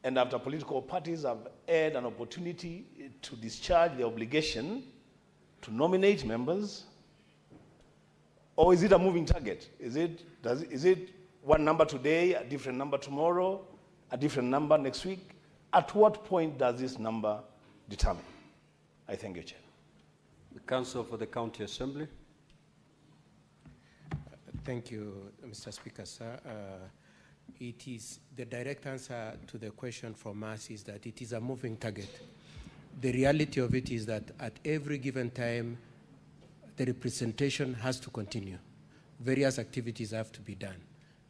and after political parties have had an opportunity to discharge the obligation to nominate members? Or is it a moving target? Is it one number today, a different number tomorrow, a different number next week? At what point does this number determine? I thank you, Chair. The Counsel for the County Assembly. Thank you, Mr. Speaker, sir. It is the direct answer to the question from us is that it is a moving target. The reality of it is that at every given time, the representation has to continue. Various activities have to be done.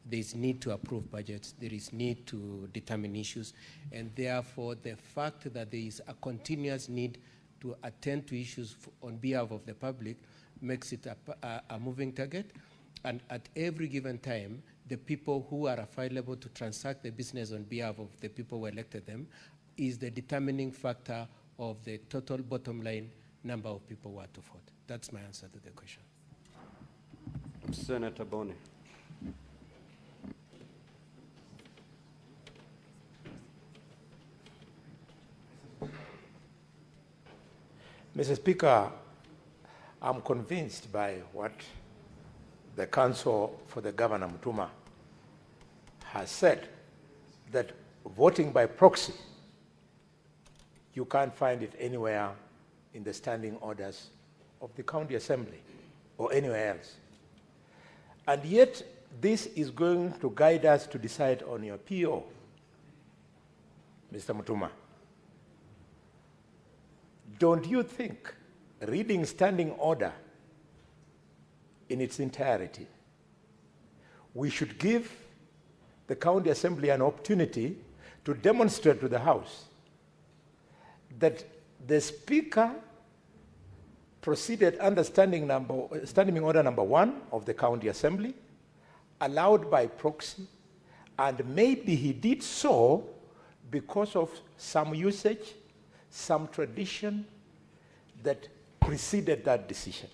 There is need to approve budgets. There is need to determine issues. And therefore, the fact that there is a continuous need to attend to issues on behalf of the public makes it a moving target. And at every given time, the people who are available to transact the business on behalf of the people who elected them is the determining factor of the total bottom line number of people who are to vote. That's my answer to the question. Senator Boni. Mr. Speaker, I'm convinced by what the Counsel for the Governor Mutuma has said, that voting by proxy, you can't find it anywhere in the standing orders of the County Assembly or anywhere else. And yet, this is going to guide us to decide on your PO, Mr. Mutuma. Don't you think reading standing order in its entirety, we should give the County Assembly an opportunity to demonstrate to the House that the Speaker proceeded under standing order number 1 of the County Assembly, allowed by proxy, and maybe he did so because of some usage, some tradition that preceded that decision.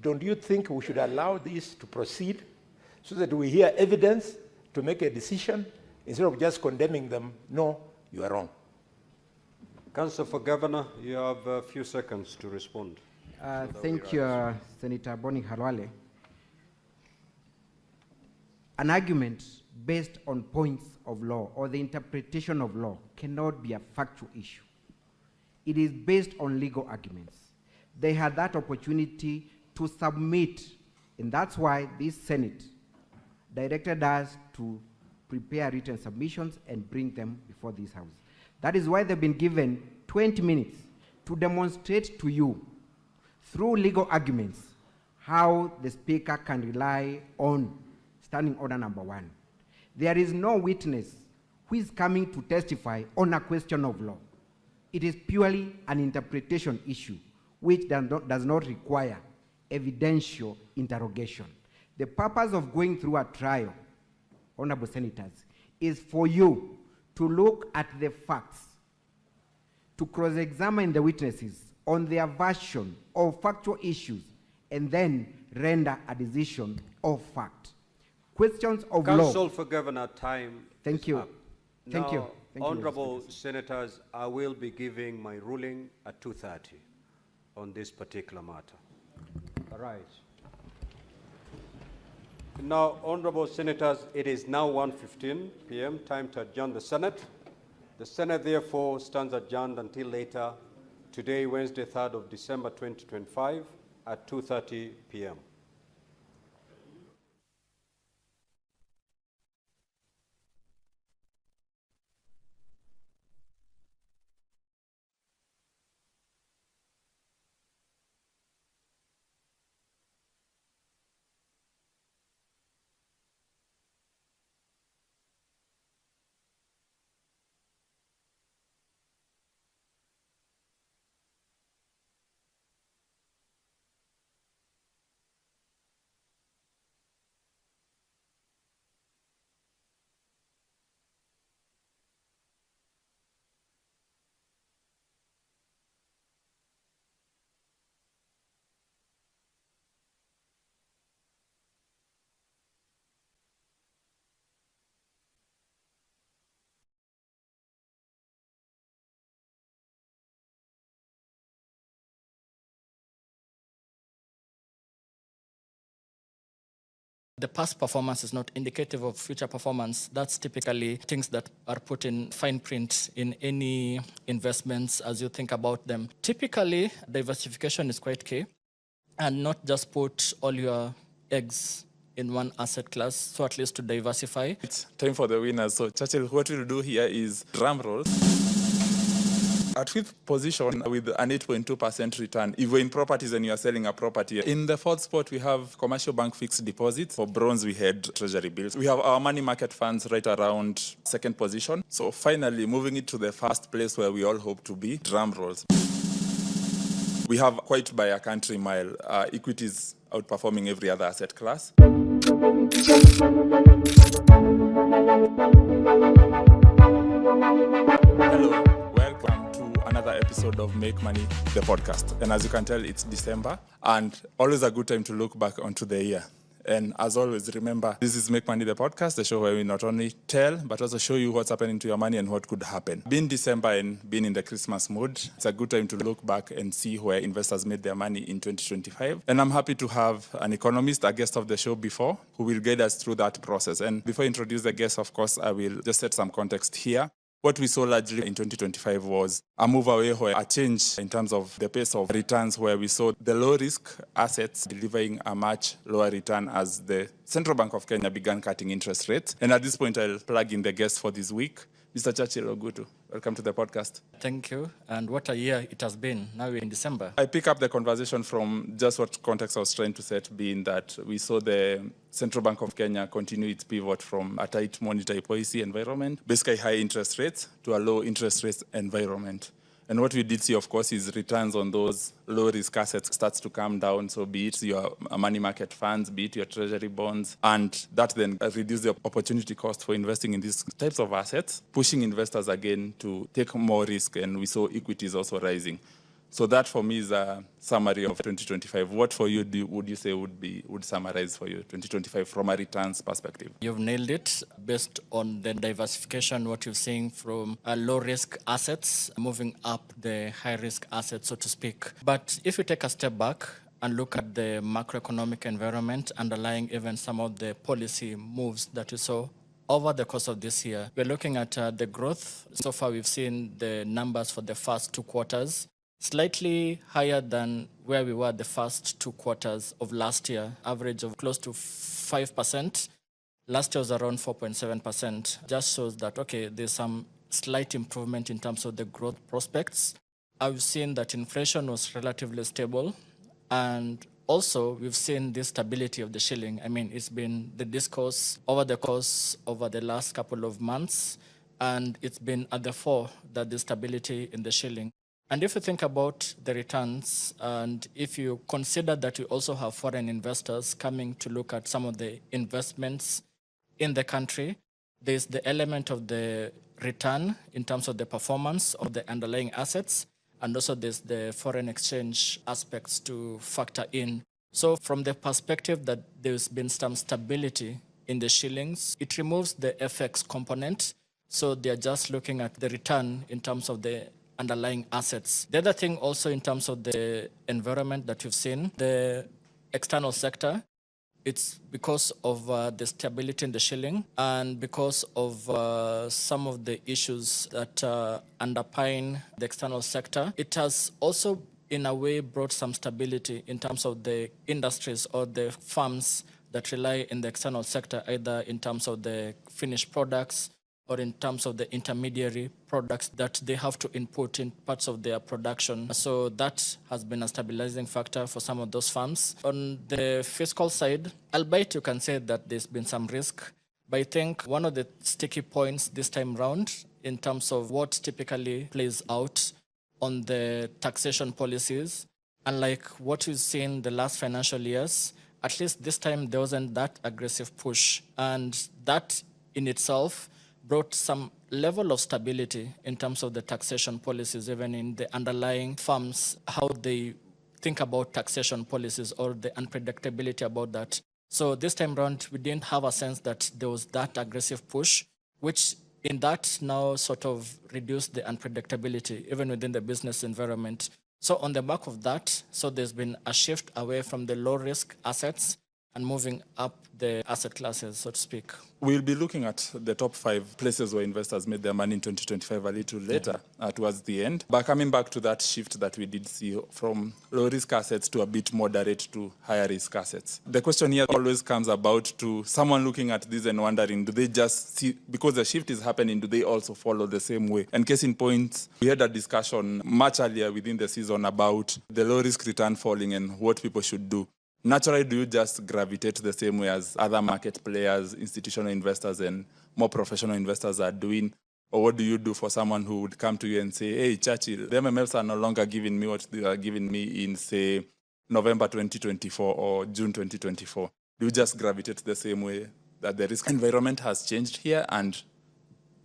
Don't you think we should allow this to proceed so that we hear evidence to make a decision instead of just condemning them? No, you are wrong. Counsel for Governor, you have a few seconds to respond. Thank you, Senator Boni Halwale. An argument based on points of law or the interpretation of law cannot be a factual issue. It is based on legal arguments. They had that opportunity to submit, and that's why this Senate directed us to prepare written submissions and bring them before this House. That is why they've been given 20 minutes to demonstrate to you through legal arguments how the Speaker can rely on standing order number 1. There is no witness who is coming to testify on a question of law. It is purely an interpretation issue which does not require evidential interrogation. The purpose of going through a trial, honorable senators, is for you to look at the facts, to cross-examine the witnesses on their version of factual issues, and then render a decision of fact. questions of Council law. for Governor, time Thank is you. up. Thank you. Now, Thank you, Mr. Honorable Speaker. Senators, I will be giving my ruling at 2:30 on this particular matter. All right. Now, Honorable Senators, it is now 1:15 p.m., time to adjourn the Senate. The Senate, therefore, stands adjourned until later today, Wednesday, 3rd of December 2025, at 2:30 p.m. The past performance is not indicative of future performance. That's typically things that are put in fine print in any investments as you think about them. Typically, diversification is quite key, and not just put all your eggs in one asset class, so at least to diversify. It's time for the winners. So, Churchill, what we'll do here is drum rolls. At fifth position with an 8.2% return, if you're in properties and you're selling a property. In the fourth spot, we have commercial bank fixed deposits. For bronze, we had treasury bills. We have our money market funds right around second position. So finally, moving it to the first place where we all hope to be, drum rolls. We have quite by a country mile, equities outperforming every other asset class. Hello. Welcome to another episode of Make Money, the podcast. And as you can tell, it's December, and always a good time to look back onto the year. And as always, remember, this is Make Money, the podcast, the show where we not only tell, but also show you what's happening to your money and what could happen. Being December and being in the Christmas mood, it's a good time to look back and see where investors made their money in 2025. And I'm happy to have an economist, a guest of the show before, who will guide us through that process. And before I introduce the guest, of course, I will just set some context here. What we saw largely in 2025 was a move away, or a change in terms of the pace of returns, where we saw the low-risk assets delivering a much lower return as the Central Bank of Kenya began cutting interest rates. And at this point, I'll plug in the guest for this week, Mr. Churchill Ogutu. Welcome to the podcast. Thank you. And what a year it has been. Now we're in December. I pick up the conversation from just what context I was trying to set, being that we saw the Central Bank of Kenya continue its pivot from a tight monetary policy environment, basically high interest rates, to a low interest rate environment. And what we did see, of course, is returns on those low-risk assets starts to come down. So be it your money market funds, be it your treasury bonds, and that then reduces the opportunity cost for investing in these types of assets, pushing investors again to take more risk. And we saw equities also rising. So that for me is a summary of 2025. What for you would you say would summarize for you 2025 from a returns perspective? You've nailed it based on the diversification, what you're seeing from low-risk assets moving up the high-risk assets, so to speak. But if you take a step back and look at the macroeconomic environment underlying even some of the policy moves that you saw over the course of this year, we're looking at the growth. So far, we've seen the numbers for the first 2 quarters slightly higher than where we were the first 2 quarters of last year, average of close to 5%. Last year was around 4.7%. Just shows that, okay, there's some slight improvement in terms of the growth prospects. I've seen that inflation was relatively stable, and also we've seen the stability of the shilling. I mean, it's been the discourse over the last couple of months, and it's been at the fore that the stability in the shilling. And if you think about the returns, and if you consider that we also have foreign investors coming to look at some of the investments in the country, there's the element of the return in terms of the performance of the underlying assets, and also there's the foreign exchange aspects to factor in. So from the perspective that there's been some stability in the shillings. It removes the FX component, so they're just looking at the return in terms of the underlying assets. The other thing also in terms of the environment that you've seen, the external sector, it's because of the stability in the shilling and because of some of the issues that underpin the external sector. It has also, in a way, brought some stability in terms of the industries or the firms that rely in the external sector, either in terms of the finished products or in terms of the intermediary products that they have to input in parts of their production. So that has been a stabilizing factor for some of those firms. On the fiscal side, albeit you can say that there's been some risk, but I think one of the sticky points this time round in terms of what typically plays out on the taxation policies, unlike what we've seen the last financial years, at least this time there wasn't that aggressive push. And that in itself brought some level of stability in terms of the taxation policies, even in the underlying firms, how they think about taxation policies or the unpredictability about that. So this time around, we didn't have a sense that there was that aggressive push, which in that now sort of reduced the unpredictability, even within the business environment. So on the back of that, so there's been a shift away from the low-risk assets and moving up the asset classes, so to speak. We'll be looking at the top 5 places where investors made their money in 2025 a little later, towards the end. But coming back to that shift that we did see from low-risk assets to a bit moderate to higher-risk assets. The question here always comes about to someone looking at this and wondering, do they just see, because the shift is happening, do they also follow the same way? And case in point, we had a discussion much earlier within the season about the low-risk return falling and what people should do. Naturally, do you just gravitate the same way as other market players, institutional investors, and more professional investors are doing? Or what do you do for someone who would come to you and say, hey, Churchill, the MMFs are no longer giving me what they are giving me in, say, November 2024 or June 2024? Do you just gravitate the same way that the risk environment has changed here? And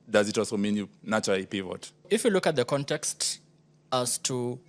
does it also mean you naturally pivot? If you look at the context as to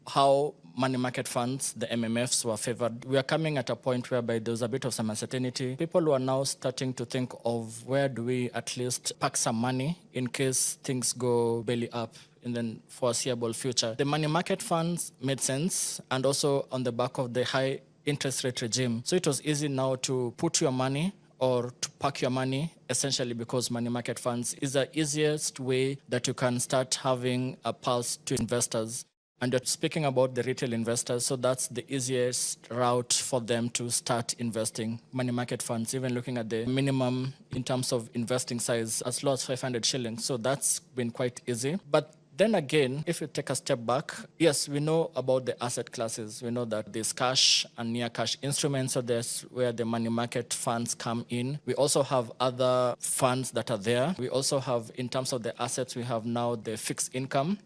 how money market funds, the MMFs, were favored, we are coming at a point whereby there's a bit of some uncertainty. People who are now starting to think of where do we at least pack some money in case things go belly up in the foreseeable future. The money market funds made sense, and also on the back of the high interest rate regime. So it was easy now to put your money or to park your money, essentially because money market funds is the easiest way that you can start having a pulse to investors. And you're speaking about the retail investors, so that's the easiest route for them to start investing. Money market funds, even looking at the minimum in terms of investing size, as low as 500 shillings. So that's been quite easy. But then again, if you take a step back, yes, we know about the asset classes. We know that there's cash and near cash instruments, so that's where the money market funds come in. We also have other funds that are there. We also have, in terms of the assets, we have now the fixed income.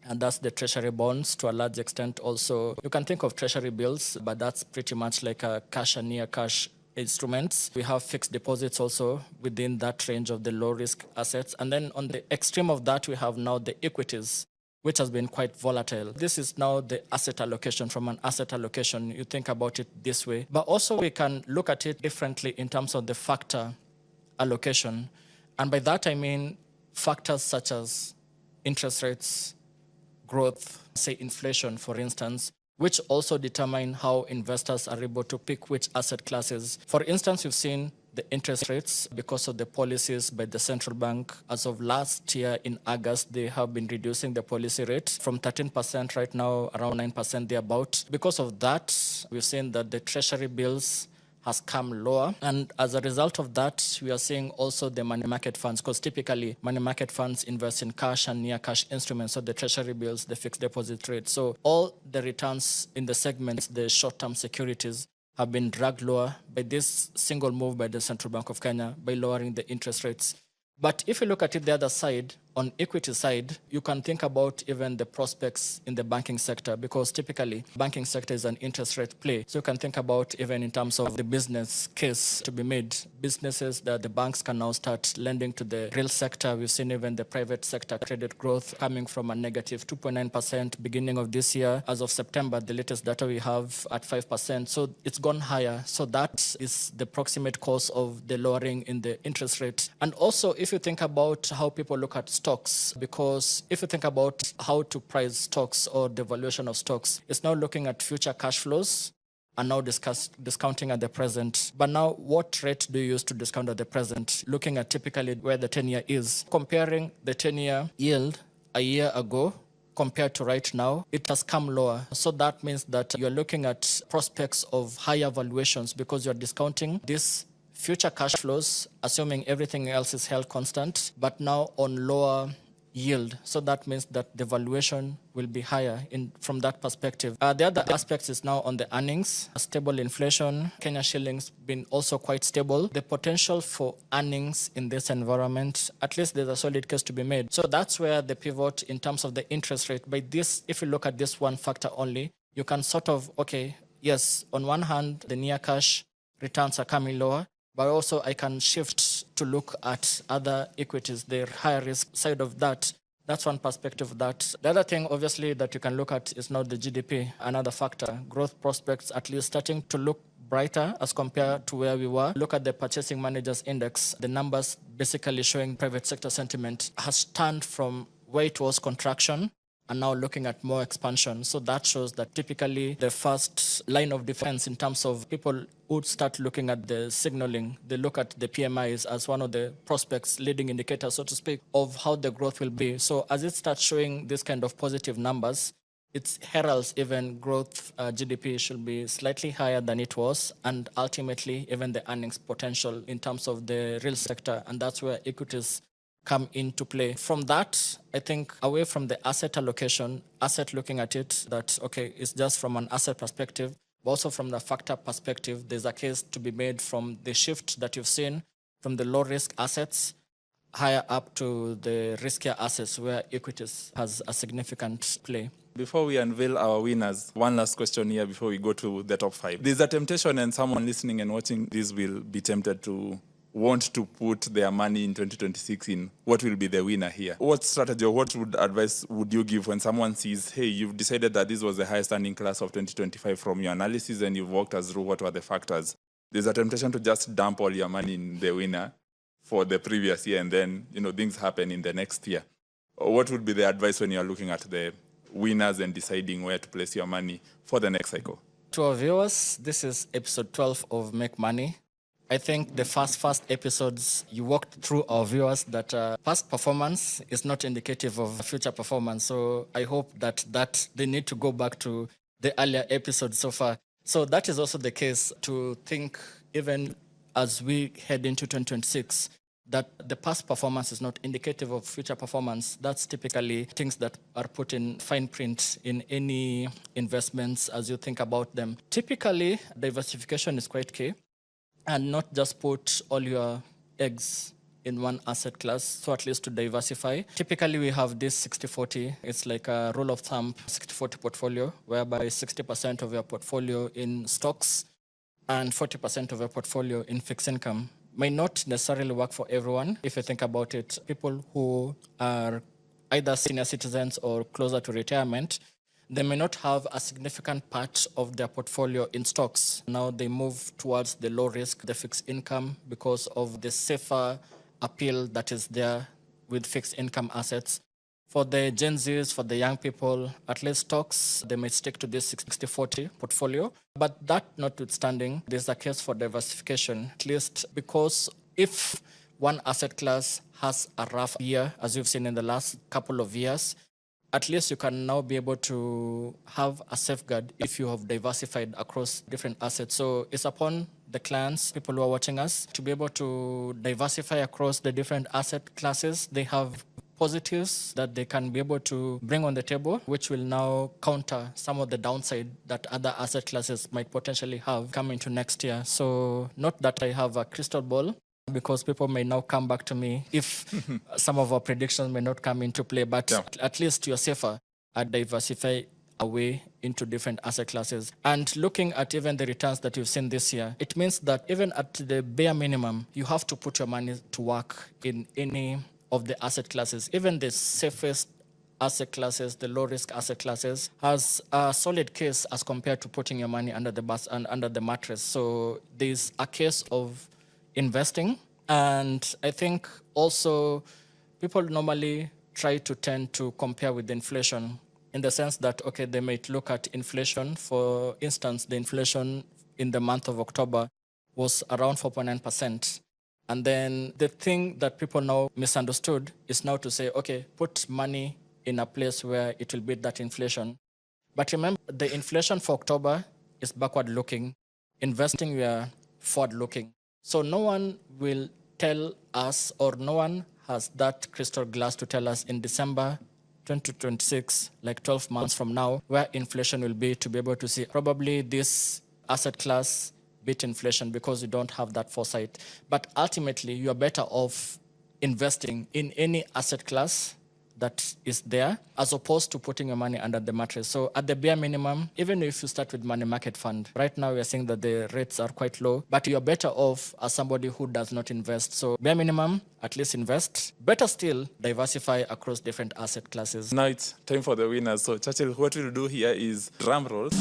And that's the treasury bonds to a large extent also. You can think of treasury bills, but that's pretty much like a cash and near cash instruments. We have fixed deposits also within that range of the low risk assets. And then on the extreme of that, we have now the equities, which has been quite volatile. This is now the asset allocation. From an asset allocation, you think about it this way. But also we can look at it differently in terms of the factor allocation. And by that I mean factors such as interest rates, growth, say inflation, for instance, which also determine how investors are able to pick which asset classes. For instance, you've seen the interest rates because of the policies by the central bank. As of last year in August, they have been reducing the policy rate from 13% right now, around 9% thereabout. Because of that, we've seen that the treasury bills has come lower. And as a result of that, we are seeing also the money market funds, because typically money market funds invest in cash and near cash instruments, so the treasury bills, the fixed deposit rate. So all the returns in the segments, the short-term securities, have been dragged lower by this single move by the Central Bank of Kenya by lowering the interest rates. But if you look at it the other side, on equity side, you can think about even the prospects in the banking sector, because typically banking sector is an interest rate play. So you can think about even in terms of the business case to be made, businesses that the banks can now start lending to the real sector. We've seen even the private sector credit growth coming from a negative 2.9% beginning of this year. As of September, the latest data we have at 5%. So it's gone higher. So that is the proximate cause of the lowering in the interest rate. And also, if you think about how people look at stocks, because if you think about how to price stocks or the valuation of stocks, it's now looking at future cash flows and now discounting at the present. But now, what rate do you use to discount at the present? Looking at typically where the 10-year is. Comparing the 10-year yield a year ago compared to right now, it has come lower. So that means that you're looking at prospects of higher valuations because you're discounting this future cash flows, assuming everything else is held constant, but now on lower yield. So that means that the valuation will be higher from that perspective. The other aspect is now on the earnings. Stable inflation, Kenya shillings been also quite stable. The potential for earnings in this environment, at least there's a solid case to be made. So that's where the pivot in terms of the interest rate. By this, if you look at this one factor only, you can sort of, okay, yes, on one hand, the near cash returns are coming lower, but also I can shift to look at other equities, the higher risk side of that. That's one perspective of that. The other thing, obviously, that you can look at is now the GDP, another factor. Growth prospects at least starting to look brighter as compared to where we were. Look at the Purchasing Managers Index. The numbers basically showing private sector sentiment has turned from where it was contraction and now looking at more expansion. So that shows that typically the first line of defense in terms of people would start looking at the signaling. They look at the PMIs as one of the prospects, leading indicators, so to speak, of how the growth will be. So as it starts showing this kind of positive numbers, it heralds even growth GDP should be slightly higher than it was, and ultimately even the earnings potential in terms of the real sector. And that's where equities come into play. From that, I think away from the asset allocation, asset looking at it, that, okay, it's just from an asset perspective, but also from the factor perspective, there's a case to be made from the shift that you've seen from the low-risk assets higher up to the riskier assets where equities has a significant play. Before we unveil our winners, one last question here before we go to the top 5. There's a temptation, and someone listening and watching this will be tempted to want to put their money in 2026 in what will be the winner here. What strategy or what advice would you give when someone sees, hey, you've decided that this was the highest earning class of 2025 from your analysis and you've walked us through what were the factors? There's a temptation to just dump all your money in the winner for the previous year and then, things happen in the next year. What would be the advice when you're looking at the winners and deciding where to place your money for the next cycle? To our viewers, this is episode 12 of Make Money. I think the first episodes, you walked through our viewers that past performance is not indicative of future performance. So I hope that they need to go back to the earlier episodes so far. So that is also the case to think, even as we head into 2026, that the past performance is not indicative of future performance. That's typically things that are put in fine print in any investments as you think about them. Typically, diversification is quite key. And not just put all your eggs in one asset class, so at least to diversify. Typically, we have this 60-40. It's like a rule of thumb, 60-40 portfolio, whereby 60% of your portfolio in stocks and 40% of your portfolio in fixed income. May not necessarily work for everyone. If you think about it, people who are either senior citizens or closer to retirement, they may not have a significant part of their portfolio in stocks. Now they move towards the low risk, the fixed income, because of the safer appeal that is there with fixed income assets. For the Gen Zs, for the young people, at least stocks, they may stick to this 60-40 portfolio. But that notwithstanding, there's a case for diversification, at least because if one asset class has a rough year, as you've seen in the last couple of years, at least you can now be able to have a safeguard if you have diversified across different assets. So it's upon the clients, people who are watching us, to be able to diversify across the different asset classes. They have positives that they can be able to bring on the table, which will now counter some of the downside that other asset classes might potentially have coming into next year. So not that I have a crystal ball, because people may now come back to me if some of our predictions may not come into play, but at least you're safer at diversify away into different asset classes. And looking at even the returns that you've seen this year, it means that even at the bare minimum, you have to put your money to work in any of the asset classes. Even the safest asset classes, the low-risk asset classes, has a solid case as compared to putting your money under the bus and under the mattress. So there's a case of investing. And I think also people normally try to tend to compare with the inflation in the sense that, okay, they might look at inflation. For instance, the inflation in the month of October was around 4.9%. And then the thing that people now misunderstood is now to say, okay, put money in a place where it will beat that inflation. But remember, the inflation for October is backward-looking. Investing, we are forward-looking. So no one will tell us, or no one has that crystal glass to tell us in December 2026, like 12 months from now, where inflation will be, to be able to see probably this asset class beat inflation, because you don't have that foresight. But ultimately, you are better off investing in any asset class that is there, as opposed to putting your money under the mattress. So at the bare minimum, even if you start with money market fund, right now we are seeing that the rates are quite low, but you're better off as somebody who does not invest. So bare minimum, at least invest. Better still, diversify across different asset classes. Now it's time for the winners. So Churchill, what we'll do here is drum rolls.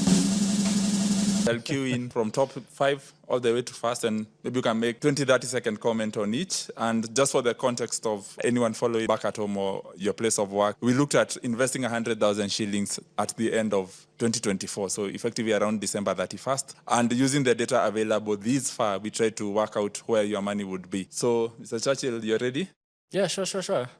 I'll cue in from top 5 all the way to first, and maybe you can make 20-30-second comment on each. And just for the context of anyone following back at home or your place of work, we looked at investing 100,000 shillings at the end of 2024, so effectively around December 31st. And using the data available this far, we tried to work out where your money would be. So, Mr. Churchill, you ready? Yeah, sure.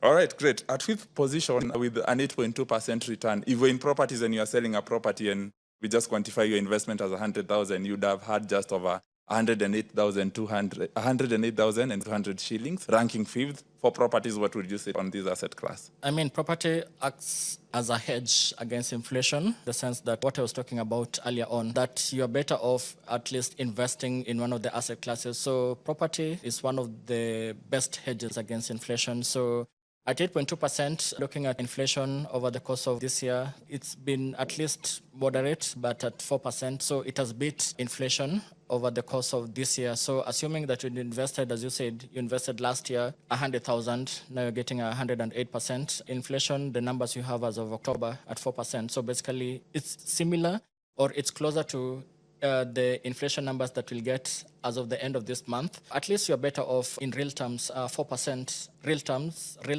All right, great. At 5th position with an 8.2% return, if you're in properties and you're selling a property and we just quantify your investment as 100,000, you'd have had just over 108,200 shillings, ranking 5th. For properties, what would you say on this asset class? I mean, property acts as a hedge against inflation, the sense that what I was talking about earlier on, that you're better off at least investing in one of the asset classes. So property is one of the best hedges against inflation. So at 8.2%, looking at inflation over the course of this year, it's been at least moderate, but at 4%. So it has beat inflation over the course of this year. So assuming that you invested, as you said, you invested last year 100,000, now you're getting 108%. Inflation, the numbers you have as of October at 4%. So basically it's similar, or it's closer to the inflation numbers that we'll get as of the end of this month. At least you're better off in real terms, 4% real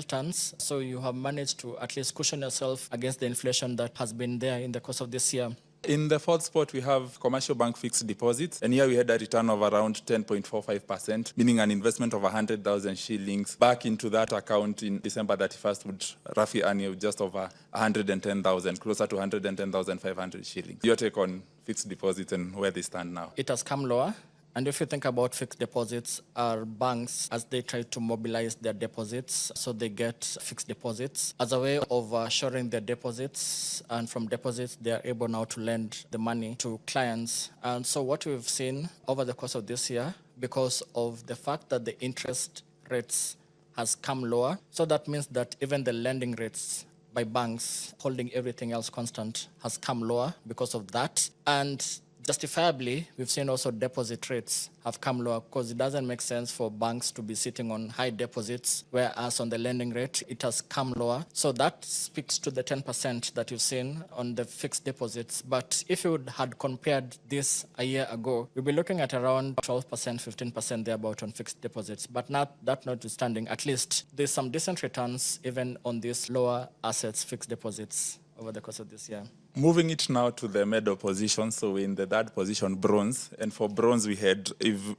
terms. So you have managed to at least cushion yourself against the inflation that has been there in the course of this year. In the 4th spot, we have commercial bank fixed deposits. And here we had a return of around 10.45%, meaning an investment of 100,000 shillings back into that account in December 31st would roughly earn you just over 110,000, closer to 110,500 shillings. Your take on fixed deposits and where they stand now? It has come lower. And if you think about fixed deposits, are banks, as they try to mobilize their deposits, so they get fixed deposits as a way of assuring their deposits. And from deposits, they are able now to lend the money to clients. And so what we've seen over the course of this year, because of the fact that the interest rates has come lower, so that means that even the lending rates by banks, holding everything else constant, has come lower because of that. And justifiably, we've seen also deposit rates have come lower, because it doesn't make sense for banks to be sitting on high deposits, whereas on the lending rate, it has come lower. So that speaks to the 10% that you've seen on the fixed deposits. But if you had compared this a year ago, we'd be looking at around 12%, 15% thereabout on fixed deposits. But that notwithstanding, at least there's some decent returns even on these lower assets, fixed deposits, over the course of this year. Moving it now to the medal position, so in the 3rd position, bronze, and for bronze we had 10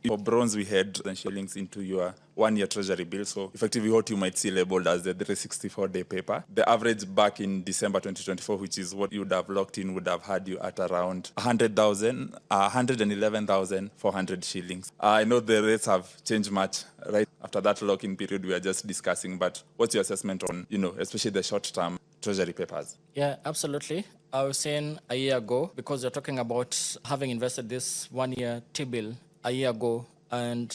shillings into your 1-year treasury bill, so effectively what you might see labeled as the 364-day paper. The average back in December 2024, which is what you would have locked in, would have had you at around 111,400 shillings. I know the rates have changed much right after that lock-in period we are just discussing, but what's your assessment on, especially the short-term treasury papers? Yeah, absolutely. I was saying a year ago, because you're talking about having invested this 1-year T-bill a year ago, and